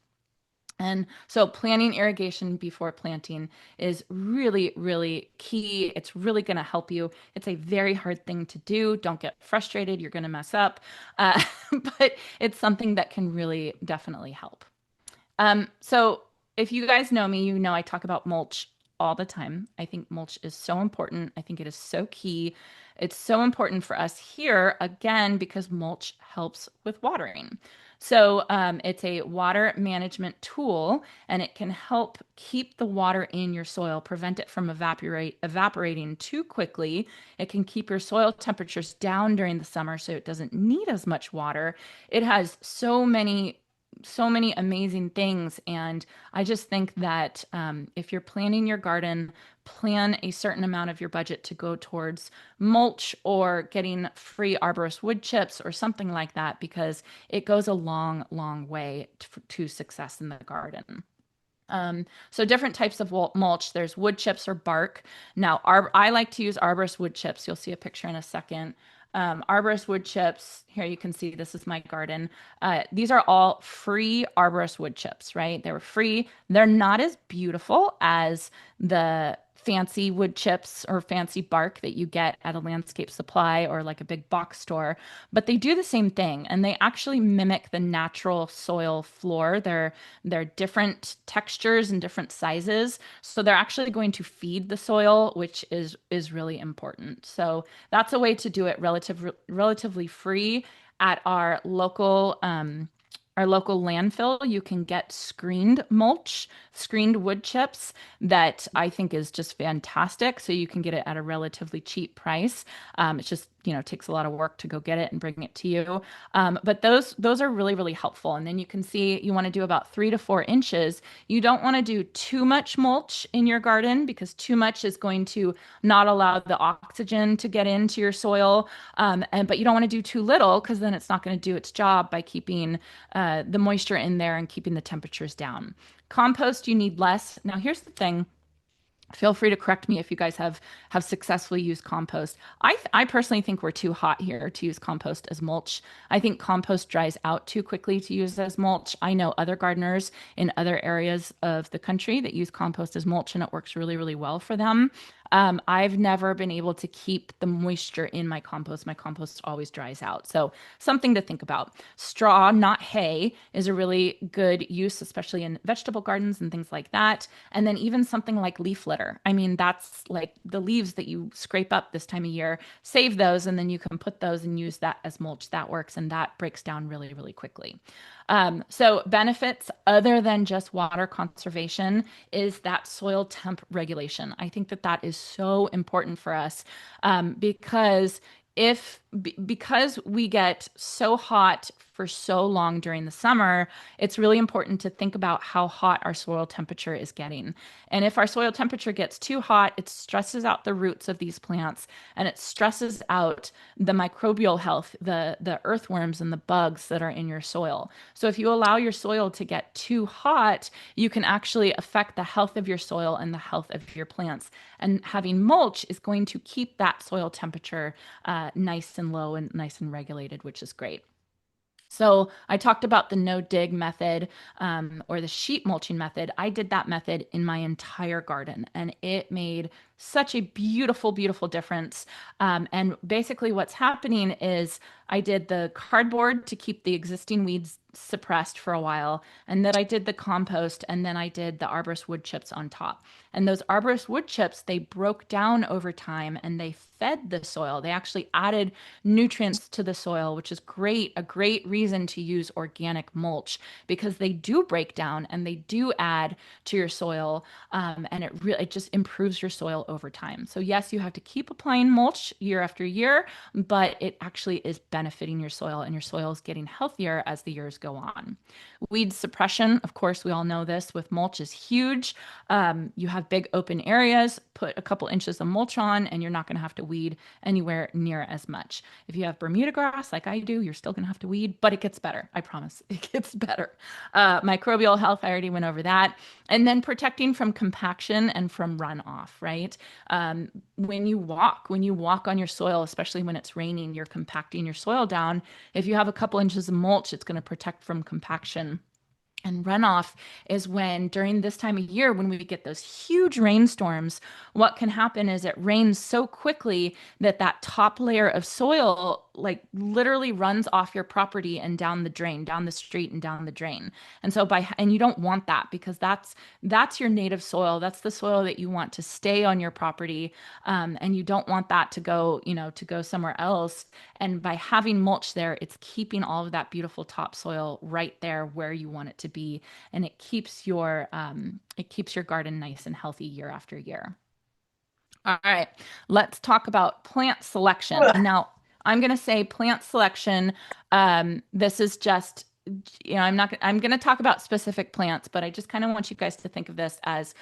And so planning irrigation before planting is really, really key. It's really going to help you. It's a very hard thing to do. Don't get frustrated. You're going to mess up. Uh, but it's something that can really definitely help. So if you guys know me, you know I talk about mulch all the time. I think mulch is so important. I think it is so key. It's so important for us here, again, because mulch helps with watering. So it's a water management tool, and it can help keep the water in your soil, prevent it from evaporating too quickly. It can keep your soil temperatures down during the summer so it doesn't need as much water. It has so many amazing things. And I just think that if you're planning your garden, plan a certain amount of your budget to go towards mulch or getting free arborist wood chips or something like that, because it goes a long, long way to success in the garden. So different types of mulch. There's wood chips or bark. Now, I like to use arborist wood chips. You'll see a picture in a second. Arborist wood chips. Here you can see this is my garden. These are all free arborist wood chips, right? They were free. They're not as beautiful as the fancy wood chips or fancy bark that you get at a landscape supply or like a big box store, but they do the same thing, and they actually mimic the natural soil floor. They're different textures and different sizes, so they're actually going to feed the soil, which is really important. So that's a way to do it relatively free at our local landfill. You can get screened mulch, screened wood chips that I think is just fantastic. So you can get it at a relatively cheap price. It's just, takes a lot of work to go get it and bring it to you. But those are really, really helpful. And then you can see you want to do about 3 to 4 inches. You don't want to do too much mulch in your garden, because too much is going to not allow the oxygen to get into your soil. But you don't want to do too little, because then it's not going to do its job by keeping the moisture in there and keeping the temperatures down. Compost, you need less. Now, here's the thing. Feel free to correct me if you guys have successfully used compost. I personally think we're too hot here to use compost as mulch. I think compost dries out too quickly to use as mulch. I know other gardeners in other areas of the country that use compost as mulch, and it works really, really well for them. I've never been able to keep the moisture in my compost. My compost always dries out. So something to think about. Straw, not hay, is a really good use, especially in vegetable gardens and things like that. And then even something like leaf litter. I mean, that's like the leaves that you scrape up this time of year. Save those, and then you can put those and use that as mulch. That works, and that breaks down really, really quickly. So benefits other than just water conservation is that soil temp regulation. I think that is so important for us, because because we get so hot for so long during the summer, it's really important to think about how hot our soil temperature is getting. And if our soil temperature gets too hot, it stresses out the roots of these plants, and it stresses out the microbial health, the earthworms and the bugs that are in your soil. So if you allow your soil to get too hot, you can actually affect the health of your soil and the health of your plants. And having mulch is going to keep that soil temperature nice and low and nice and regulated, which is great. So I talked about the no dig method, or the sheet mulching method. I did that method in my entire garden, and it made such a beautiful, beautiful difference. And basically, what's happening is I did the cardboard to keep the existing weeds suppressed for a while, and then I did the compost, and then I did the arborist wood chips on top. And those arborist wood chips, they broke down over time and they fed the soil. They actually added nutrients to the soil, which is great, a great reason to use organic mulch because they do break down and they do add to your soil, and it just improves your soil over time. So yes, you have to keep applying mulch year after year, but it actually is benefiting your soil, and your soil is getting healthier as the years go on. Weed suppression, of course, we all know this with mulch is huge. You have big open areas, put a couple inches of mulch on, and you're not going to have to weed anywhere near as much. If you have Bermuda grass like I do, you're still going to have to weed, but it gets better. I promise. It gets better. Microbial health, I already went over that. And then protecting from compaction and from runoff, right? When you walk on your soil, especially when it's raining, you're compacting your soil down. If you have a couple inches of mulch, it's going to protect from compaction. And runoff is when, during this time of year, when we get those huge rainstorms, what can happen is it rains so quickly that that top layer of soil, like, literally runs off your property and down the drain, down the street and down the drain. And you don't want that because that's your native soil. That's the soil that you want to stay on your property. And you don't want that to go, to go somewhere else. And by having mulch there, it's keeping all of that beautiful topsoil right there where you want it to be, and it keeps your garden nice and healthy year after year. All right, let's talk about plant selection. And now I'm going to say plant selection. This is just, I'm going to talk about specific plants, but I just kind of want you guys to think of this as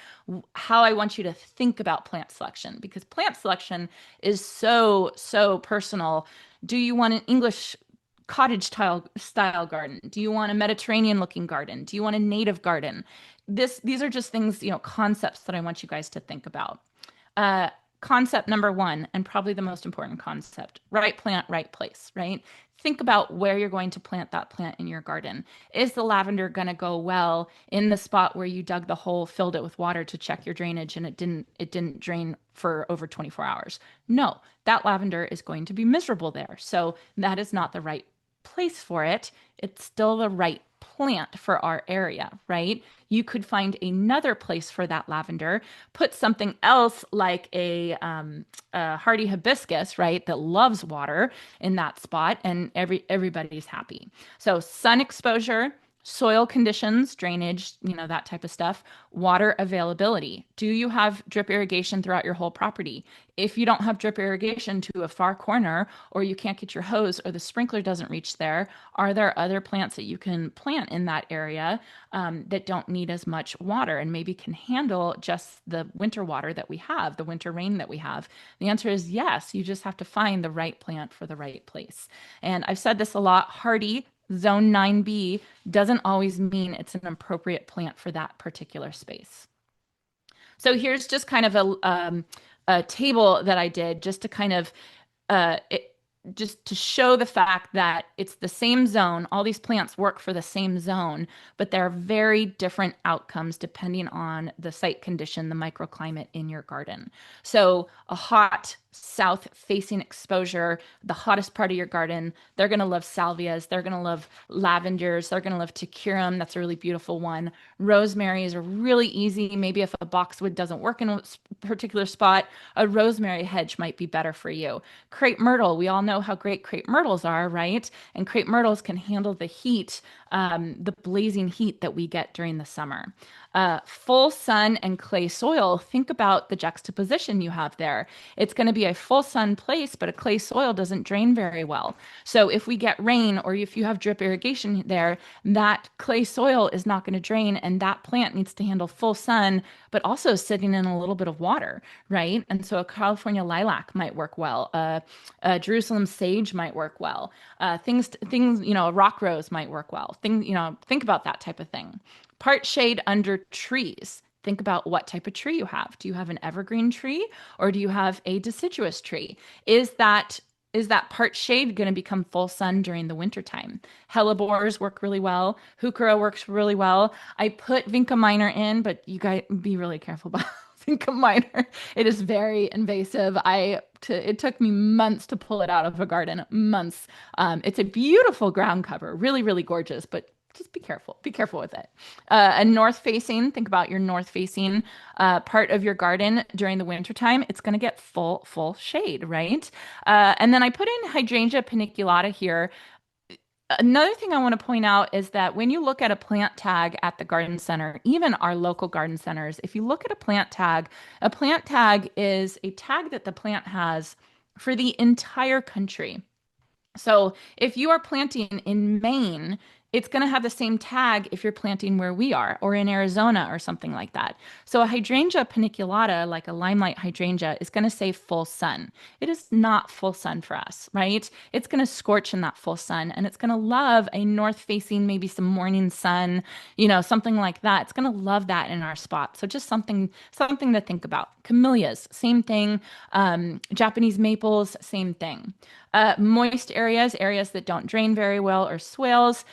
how I want you to think about plant selection, because plant selection is so, so personal. Do you want an English cottage style garden? Do you want a Mediterranean looking garden? Do you want a native garden? These are just things, concepts that I want you guys to think about. Uh, Concept number one, and probably the most important concept: right plant, right place, right? Think about where you're going to plant that plant in your garden. Is the lavender going to go well in the spot where you dug the hole, filled it with water to check your drainage, and it didn't drain for over 24 hours? No, that lavender is going to be miserable there. So that is not the right place for it. It's still the right plant for our area, right? You could find another place for that lavender, put something else like a hardy hibiscus, right, that loves water in that spot, and everybody's happy. So sun exposure, soil conditions, drainage, that type of stuff, water availability. Do you have drip irrigation throughout your whole property? If you don't have drip irrigation to a far corner, or you can't get your hose, or the sprinkler doesn't reach there, are there other plants that you can plant in that area that don't need as much water and maybe can handle just the winter water that we have, the winter rain that we have? The answer is yes. You just have to find the right plant for the right place. And I've said this a lot: hardy, Zone 9B, doesn't always mean it's an appropriate plant for that particular space. So here's just kind of a table that I did just to kind of uh, it, just to show the fact that it's the same zone. All these plants work for the same zone, but there are very different outcomes depending on the site condition, the microclimate in your garden. So a hot south-facing exposure, the hottest part of your garden, they're going to love salvias. They're going to love lavenders. They're going to love ticurum. That's a really beautiful one. Rosemary is a really easy. Maybe if a boxwood doesn't work in a particular spot, a rosemary hedge might be better for you. Crepe myrtle, we all know how great crepe myrtles are, right? And crepe myrtles can handle the heat, the blazing heat that we get during the summer. Full sun and clay soil, think about the juxtaposition you have there. It's going to be a full sun place, but a clay soil doesn't drain very well. So if we get rain, or if you have drip irrigation there, that clay soil is not going to drain, and that plant needs to handle full sun, but also sitting in a little bit of water, right? And so a California lilac might work well. A Jerusalem sage might work well. Things, a rock rose might work well. Think about that type of thing. Part shade under trees. Think about what type of tree you have. Do you have an evergreen tree, or do you have a deciduous tree? Is is that part shade going to become full sun during the wintertime? Hellebores work really well. Heuchera works really well. I put Vinca minor in, but you guys be really careful about Vinca minor. It is very invasive. It took me months to pull it out of a garden, months. It's a beautiful ground cover, really, really gorgeous, but just be careful. Be careful with it. A north facing, think about your north facing part of your garden during the wintertime. It's going to get full shade, right? And then I put in Hydrangea paniculata here. Another thing I want to point out is that when you look at a plant tag at the garden center, even our local garden centers, if you look at a plant tag is a tag that the plant has for the entire country. So if you are planting in Maine, it's going to have the same tag if you're planting where we are or in Arizona or something like that. So a hydrangea paniculata, like a limelight hydrangea, is going to say full sun. It is not full sun for us, right? It's going to scorch in that full sun and it's going to love a north facing, maybe some morning sun, something like that. It's going to love that in our spot. So just something to think about. Camellias, same thing. Japanese maples, same thing. Moist areas that don't drain very well, or swales,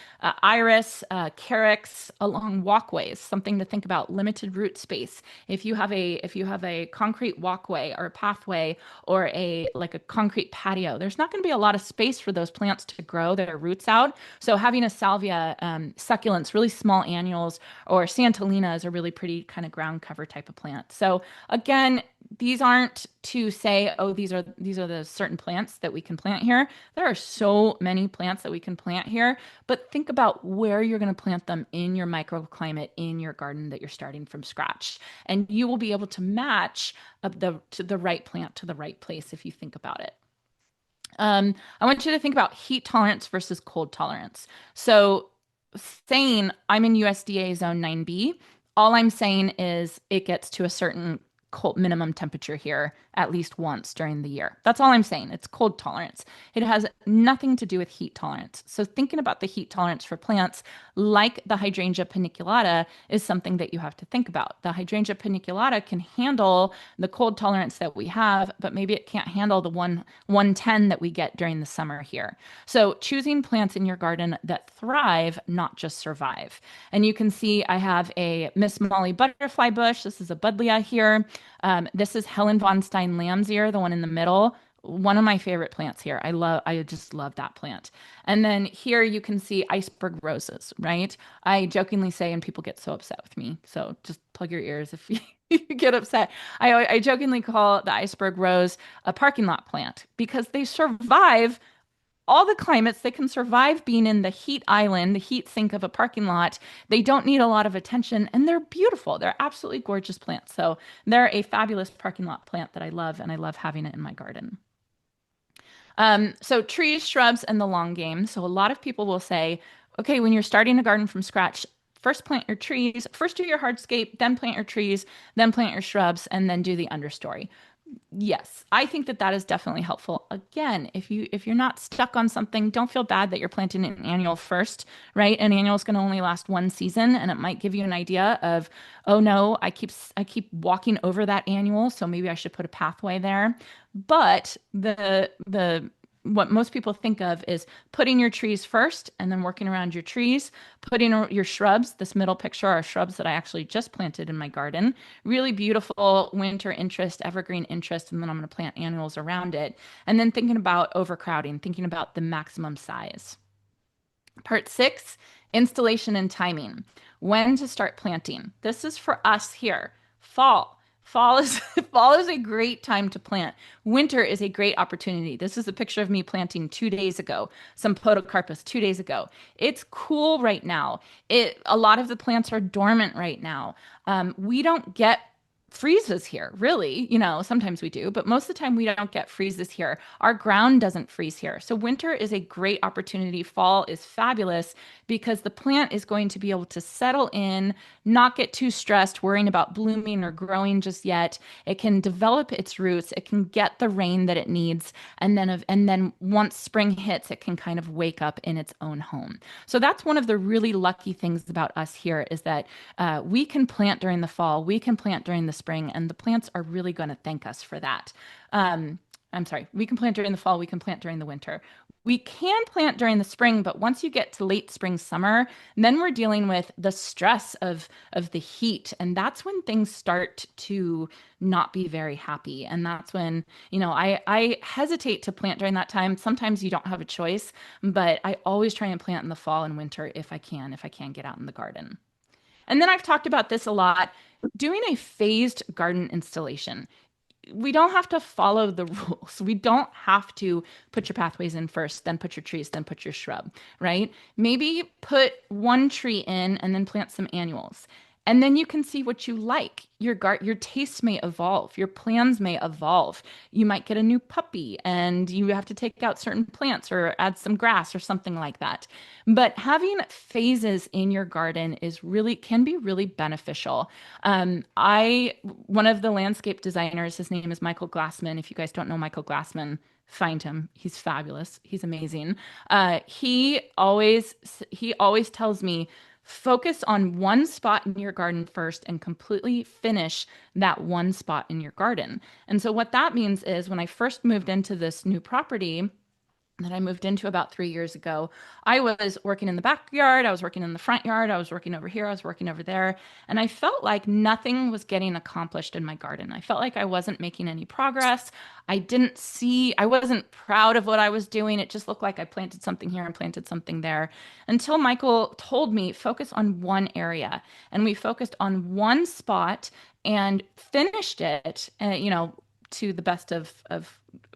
iris, carex along walkways. Something to think about. Limited root space. If you have a concrete walkway or a pathway or a concrete patio, there's not going to be a lot of space for those plants to grow their roots out. So having a salvia, succulents, really small annuals, or Santolina is a really pretty kind of ground cover type of plant. So again, these aren't to say, oh, these are the certain plants that we can plant here. There are so many plants that we can plant here, but think about where you're going to plant them in your microclimate in your garden that you're starting from scratch. And you will be able to match the right plant to the right place if you think about it. I want you to think about heat tolerance versus cold tolerance. So saying I'm in USDA zone 9B, all I'm saying is it gets to a certain cold minimum temperature here at least once during the year. That's all I'm saying. It's cold tolerance. It has nothing to do with heat tolerance. So thinking about the heat tolerance for plants like the hydrangea paniculata is something that you have to think about. The hydrangea paniculata can handle the cold tolerance that we have, but maybe it can't handle the 110 that we get during the summer here. So choosing plants in your garden that thrive, not just survive. And you can see I have a Miss Molly butterfly bush. This is a buddleia here. This is Helen von Stein lamb's ear, the one in the middle. One of my favorite plants here. I just love that plant. And then here you can see iceberg roses, right? I jokingly say, and people get so upset with me, so just plug your ears if you get upset. I jokingly call the iceberg rose a parking lot plant because they survive all the climates. They can survive being in the heat island, the heat sink of a parking lot. They don't need a lot of attention and they're beautiful. They're absolutely gorgeous plants. So they're a fabulous parking lot plant that I love, and I love having it in my garden. So trees, shrubs, and the long game. So a lot of people will say, okay, when you're starting a garden from scratch, first plant your trees, first do your hardscape, then plant your trees, then plant your shrubs, and then do the understory. Yes, I think that is definitely helpful. Again, if you're not stuck on something, don't feel bad that you're planting an annual first, right? An annual is going to only last one season, and it might give you an idea of, oh no, I keep walking over that annual, so maybe I should put a pathway there. But the what most people think of is putting your trees first and then working around your trees, putting your shrubs. This middle picture are shrubs that I actually just planted in my garden. Really beautiful winter interest, evergreen interest, and then I'm going to plant annuals around it. And then thinking about overcrowding, thinking about the maximum size. Part 6, installation and timing. When to start planting. This is for us here. Fall. Fall is a great time to plant. Winter is a great opportunity. This is a picture of me planting 2 days ago, some podocarpus 2 days ago. It's cool right now. A lot of the plants are dormant right now. We don't get freezes here, really. Sometimes we do, but most of the time we don't get freezes here. Our ground doesn't freeze here. So winter is a great opportunity. Fall is fabulous because the plant is going to be able to settle in, not get too stressed, worrying about blooming or growing just yet. It can develop its roots. It can get the rain that it needs. And then once spring hits, it can kind of wake up in its own home. So that's one of the really lucky things about us here is that we can plant during the fall. We can plant during the spring, and the plants are really going to thank us for that. I'm sorry, we can plant during the fall, we can plant during the winter. We can plant during the spring, but once you get to late spring, summer, then we're dealing with the stress of the heat, and that's when things start to not be very happy. And that's when, I hesitate to plant during that time. Sometimes you don't have a choice, but I always try and plant in the fall and winter if I can get out in the garden. And then I've talked about this a lot, doing a phased garden installation. We don't have to follow the rules. We don't have to put your pathways in first, then put your trees, then put your shrub, right? Maybe put one tree in and then plant some annuals. And then you can see what you like. Your tastes may evolve, your plans may evolve. You might get a new puppy and you have to take out certain plants or add some grass or something like that. But having phases in your garden can be really beneficial. One of the landscape designers, his name is Michael Glassman. If you guys don't know Michael Glassman, find him. He's fabulous. He's amazing. He always tells me, focus on one spot in your garden first and completely finish that one spot in your garden. And so what that means is when I first moved into this new property that I moved into about 3 years ago, I was working in the backyard, I was working in the front yard, I was working over here, I was working over there, and I felt like nothing was getting accomplished in my garden. I felt like I wasn't making any progress. I wasn't proud of what I was doing. It just looked like I planted something here and planted something there until Michael told me, focus on one area. And we focused on one spot and finished it, to the best of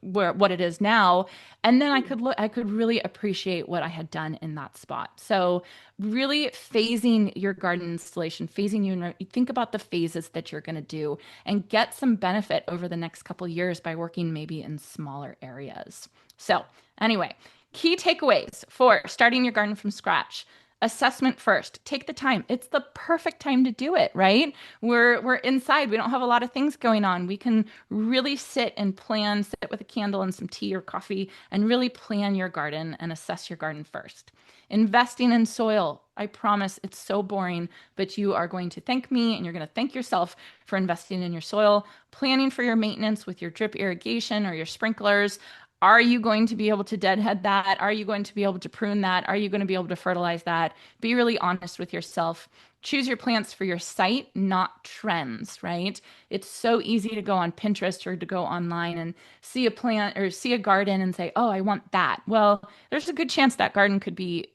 what it is now. And then I could really appreciate what I had done in that spot. So really phasing your garden installation, you think about the phases that you're going to do and get some benefit over the next couple years by working maybe in smaller areas. So anyway, key takeaways for starting your garden from scratch. Assessment first. Take the time. It's the perfect time to do it, right? We're inside. We don't have a lot of things going on. We can really sit with a candle and some tea or coffee and really plan your garden and assess your garden first. Investing in soil. I promise it's so boring, but you are going to thank me and you're going to thank yourself for investing in your soil. Planning for your maintenance with your drip irrigation or your sprinklers. Are you going to be able to deadhead that? Are you going to be able to prune that? Are you going to be able to fertilize that? Be really honest with yourself. Choose your plants for your site, not trends, right? It's so easy to go on Pinterest or to go online and see a plant or see a garden and say, "Oh, I want that." Well, there's a good chance that garden could be,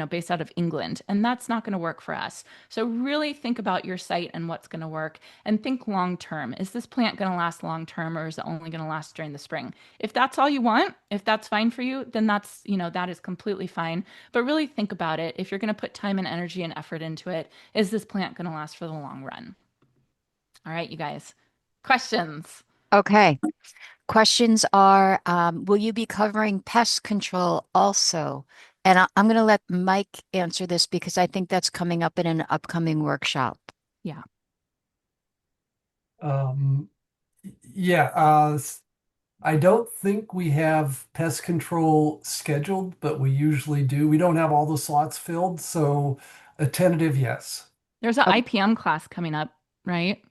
based out of England, and that's not going to work for us. So really think about your site and what's going to work and think long term. Is this plant going to last long term or is it only going to last during the spring? If that's all you want, if that's fine for you, then that is completely fine. But really think about it. If you're going to put time and energy and effort into it, is this plant going to last for the long run? All right, you guys. Questions? Okay. Questions are, will you be covering pest control also? And I'm going to let Mike answer this because I think that's coming up in an upcoming workshop. Yeah. Um, yeah, I don't think we have pest control scheduled, but we usually do. We don't have all the slots filled, so a tentative yes. There's an Uh, IPM class coming up, right?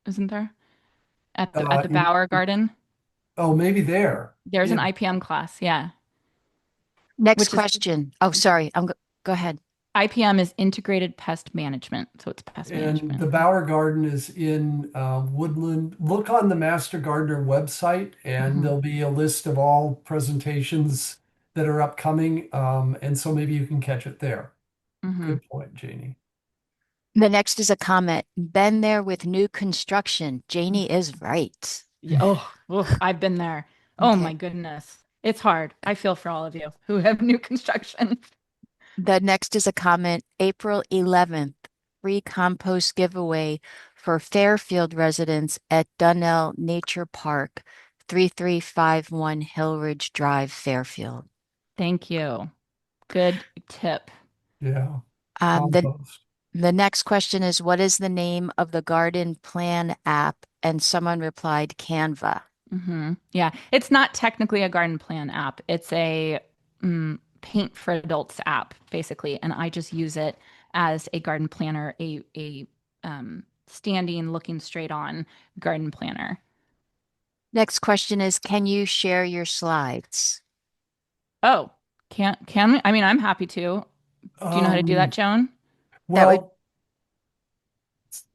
Isn't there? At the in, Bauer Garden. oh, maybe there. There's an In, IPM class, yeah. Next Which is question. Oh, sorry. Go ahead. IPM is integrated pest management. So it's pest and the management. Bauer Garden is in Woodland. Look on the Master Gardener website, and Hmm. there'll be a list of all presentations that are upcoming. And so maybe you can catch it there. Hmm. Good point, Janie. The next is a comment. Been there with new construction. Janie is right. Yeah, oh, I've been there. Oh my Okay. goodness. It's hard. I feel for all of you who have new construction. The next is a comment. April 11th, free compost giveaway for Fairfield residents at Dunnell Nature Park, 3351 Hill Ridge Drive, Fairfield. Thank you. Good tip. Yeah, Um, the compost. The next question is, what is the name of the garden plan app? And someone replied, Canva. Yeah, it's not technically a garden plan app. It's a paint for adults app, basically, and I just use it as a garden planner, a standing, looking straight on garden planner. Next question is, can you share your slides? Oh, can we? I mean, I'm happy to. Do you know how to do that, Um, Joan? That would, well,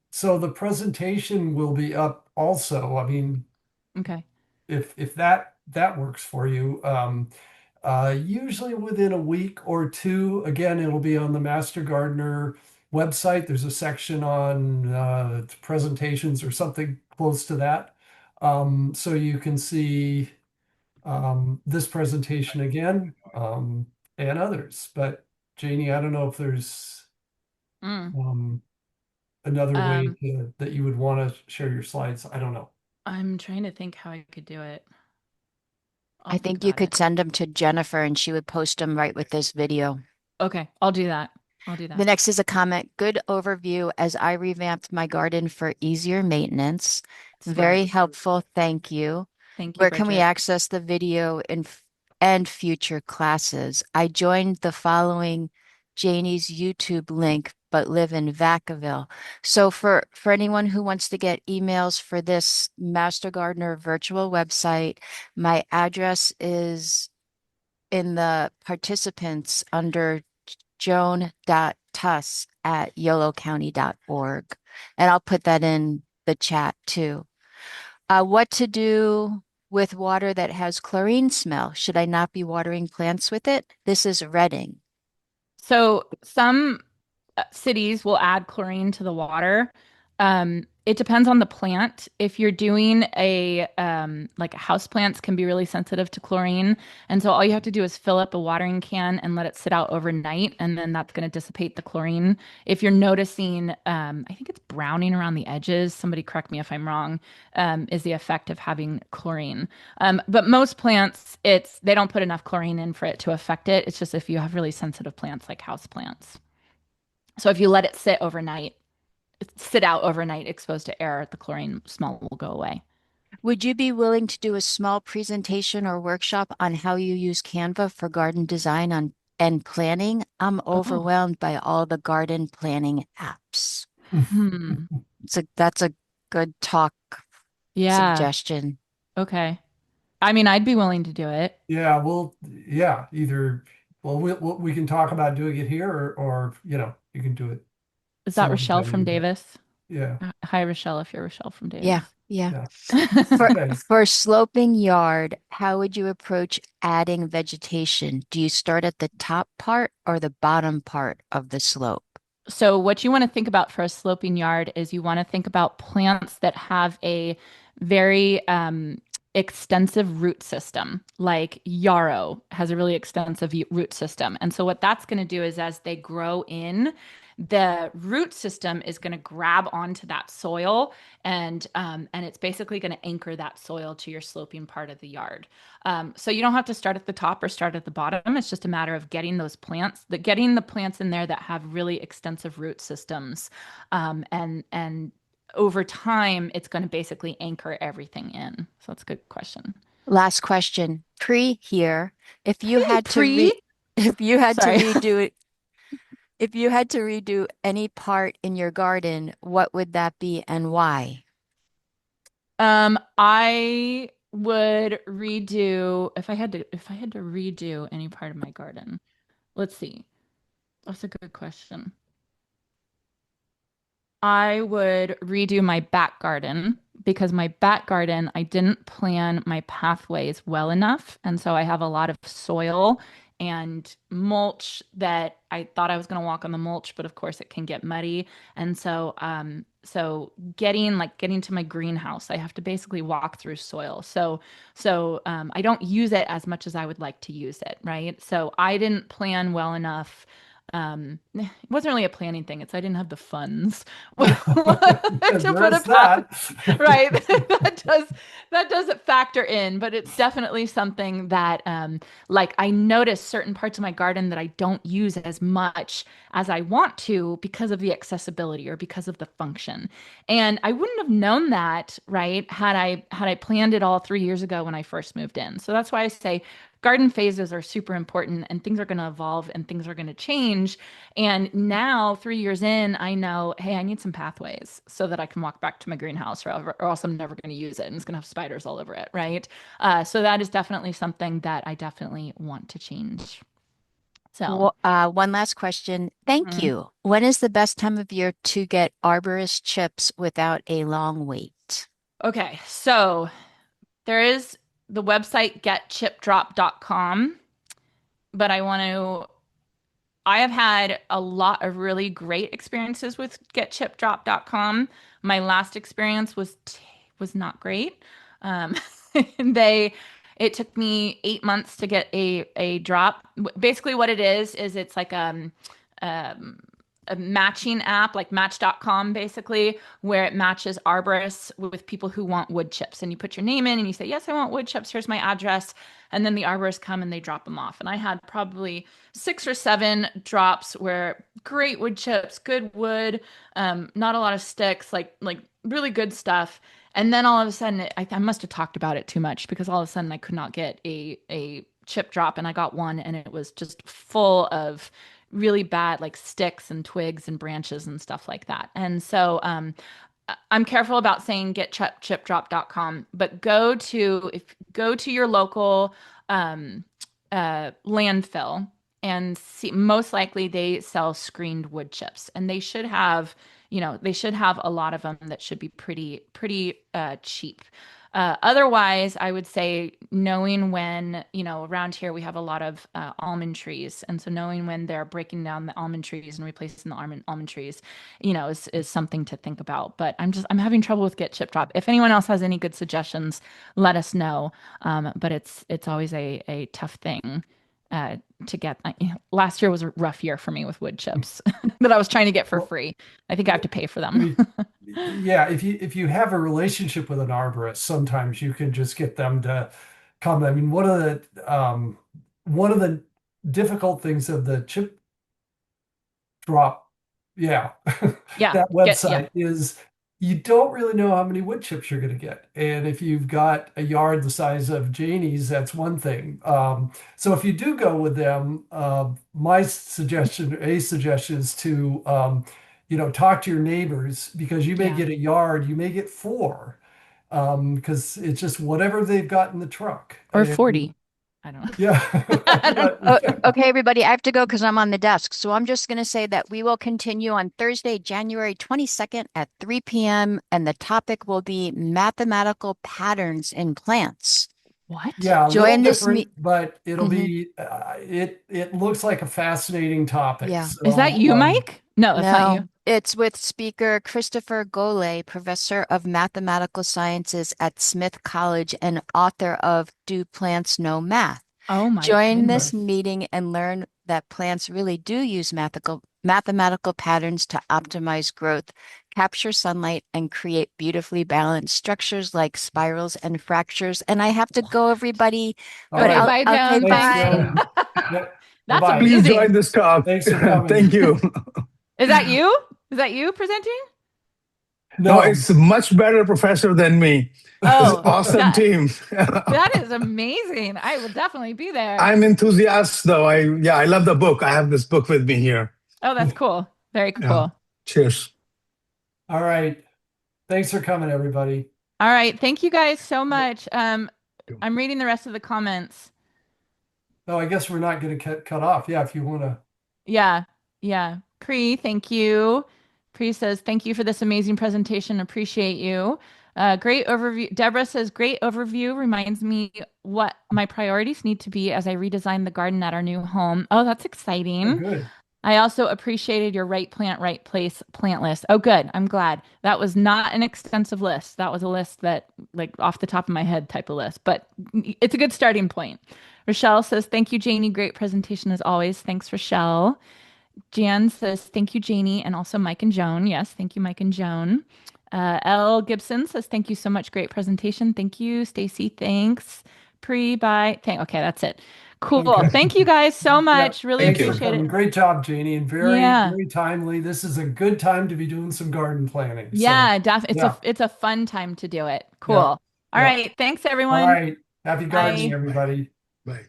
so the presentation will be up also. I mean, Okay. if that works for you. Usually within a week or two. Again, it'll be on the Master Gardener website. There's a section on presentations or something close to that. So you can see this presentation again and others. But Janie, I don't know if there's Mm. um, another way Um, that you would want to share your slides. I don't know. I'm trying to think how I could do it. I'll I think think you about it. could send them to Jennifer and she would post them right with this video. Okay, I'll do that. I'll do The that. next is a comment. Good overview as I revamped my garden for easier maintenance. Smart. Very helpful. Thank you. Thank you, Where can we Bridget. access the video and future classes? I joined the following Janie's YouTube link, but live in Vacaville. So for anyone who wants to get emails for this Master Gardener virtual website, my address is in the participants under joan.tuss@yolocounty.org. And I'll put that in the chat too. What to do with water that has chlorine smell? Should I not be watering plants with it? This is Reading. So some cities will add chlorine to the water. It depends on the plant. If you're doing a like house plants can be really sensitive to chlorine, and so all you have to do is fill up a watering can and let it sit out overnight, and then that's going to dissipate the chlorine. If you're noticing, I think it's browning around the edges. Somebody correct me if I'm wrong. Is the effect of having chlorine? But most plants, they don't put enough chlorine in for it to affect it. It's just if you have really sensitive plants like house plants. So if you let it sit out overnight exposed to air, the chlorine smell will go away. Would you be willing to do a small presentation or workshop on how you use Canva for garden design and planning? I'm Oh, overwhelmed by all the garden planning apps. hmm. That's a good talk Yeah. suggestion. Okay. I mean, I'd be willing to do it. Yeah, either, well, we can talk about doing it here or, you can do it Is that some other Rochelle time from you bet. Davis? Yeah, Hi, Rochelle, if you're Rochelle from Yeah, Davis. yeah. yeah. For Okay. for sloping yard, how would you approach adding vegetation? Do you start at the top part or the bottom part of the slope? So, what you want to think about for a sloping yard is you want to think about plants that have a very extensive root system, like yarrow has a really extensive root system. And so, what that's going to do is as they grow in, the root system is going to grab onto that soil and it's basically going to anchor that soil to your sloping part of the yard. So you don't have to start at the top or start at the bottom. It's just a matter of getting getting the plants in there that have really extensive root systems, and over time, it's going to basically anchor everything in. So that's a good question. Last question. Pre here. If you had to Pre, if you had to sorry. redo it, if you had to redo any part in your garden, what would that be and why? I would redo if I had to redo any part of my garden. Let's see. That's a good question. I would redo my back garden because my back garden, I didn't plan my pathways well enough. And so I have a lot of soil and mulch that I thought I was going to walk on the mulch, but of course it can get muddy. And so getting to my greenhouse, I have to basically walk through soil. So I don't use it as much as I would like to use it, right? So I didn't plan well enough. It wasn't really a planning thing. It's I didn't have the funds to put a There's path, that. right. That does factor in, but it's definitely something that like I notice certain parts of my garden that I don't use as much as I want to because of the accessibility or because of the function. And I wouldn't have known that, right, had I planned it all 3 years ago when I first moved in. So that's why I say garden phases are super important and things are going to evolve and things are going to change. And now, 3 years in, I know, hey, I need some pathways so that I can walk back to my greenhouse, or else I'm never going to use it and it's going to have spiders all over it, right? So that is definitely something that I definitely want to change. So, One last question. Thank mhm. you. When is the best time of year to get arborist chips without a long wait? Okay, so there is the website getchipdrop.com, but I have had a lot of really great experiences with getchipdrop.com. My last experience was not great. Um, they it took me 8 months to get a drop. Basically, what it is it's like um a matching app like Match.com, basically, where it matches arborists with people who want wood chips. And you put your name in and you say, yes, I want wood chips. Here's my address. And then the arborists come and they drop them off. And I had probably 6 or 7 drops where great wood chips, good wood, not a lot of sticks, like really good stuff. And then all of a sudden, I must have talked about it too much, because all of a sudden I could not get a chip drop, and I got one, and it was just full of really bad like sticks and twigs and branches and stuff like that. And so I'm careful about saying getchipdrop.com, but go to your local um, landfill and see. Most likely they sell screened wood chips, and they should have a lot of them that should be pretty cheap. Otherwise, I would say knowing when, around here we have a lot of almond trees. And so knowing when they're breaking down the almond trees and replacing the almond trees, is something to think about. But I'm having trouble with Get Chip Drop. If anyone else has any good suggestions, let us know. But it's always a tough thing to get. Last year was a rough year for me with wood chips that I was trying to get for Well, free. I think I have to pay for I them. mean, yeah, if you have a relationship with an arborist, sometimes you can just get them to come. I mean, one of the difficult things of the chip drop, yeah, Yeah, that yeah, website is you don't really know how many wood chips you're going to get. And if you've got a yard the size of Janie's, that's one thing. So if you do go with them, my suggestion is to, talk to your neighbors, because you may yeah. get a yard, you may get four, because it's just whatever they've got in the truck. Or And 40. I don't know. yeah, I don't yeah, Okay, everybody, I have to go because I'm on the desk. So I'm just going to say that we will continue on Thursday, January 22nd at 3 p.m. And the topic will be mathematical patterns in plants. What? yeah, a little Join this different, meet. but it'll Mhm. be it looks like a fascinating topic. Yeah. Is that So you, Mike? No, that's not you. No, it's with speaker Christopher Golay, professor of mathematical sciences at Smith College and author of Do Plants Know Math? Oh my Join this okay. goodness. meeting and learn that plants really do use mathematical patterns to optimize growth, capture sunlight, and create beautifully balanced structures like spirals and fractures. And I have to go, everybody, All but Okay, right. bye, okay, Joan. Thanks, Thanks. bye. Joan. Yep. That's Bye-bye. Please join amazing. this talk. Thanks for coming. Thank you. Is that you? Is that you presenting? No, No. it's much better professor than me. It's Oh, awesome that team. that is amazing. I will definitely be there. I'm enthusiastic though. I love the book. I have this book with me here. Oh, that's cool. Very Yeah. cool. Cheers. All right. Thanks for coming, everybody. All right. Thank you guys so Yep. much. I'm reading the rest of the comments. Oh, I guess we're not going to cut off. Yeah, if you want to. Yeah, yeah. Cree, thank you. Cree says, thank you for this amazing presentation. Appreciate you. Great overview. Deborah says, great overview. Reminds me what my priorities need to be as I redesign the garden at our new home. Oh, that's Oh, exciting. good. I also appreciated your right plant, right place plant list. Oh, good. I'm glad. That was not an extensive list. That was a list that, like, off the top of my head type of list, but it's a good starting point. Rochelle says, thank you, Janie. Great presentation as always. Thanks, Rochelle. Jan says, thank you, Janie, and also Mike and Joan. Yes, thank you, Mike and Joan. L. Gibson says, thank you so much. Great presentation. Thank you, Stacy. Thanks. Bye. Okay, that's it. Cool. Okay. Thank you guys so Yeah. much. Really Thank Thanks for you. appreciate coming. it. Great job, Janie, and very, Yeah. very timely. This is a good time to be doing some garden planning. So, Yeah, yeah, it's a fun time to do it. Cool. yeah, All yeah. right. Thanks, All everyone. right. Happy gardening, Bye. Bye. everybody. Bye.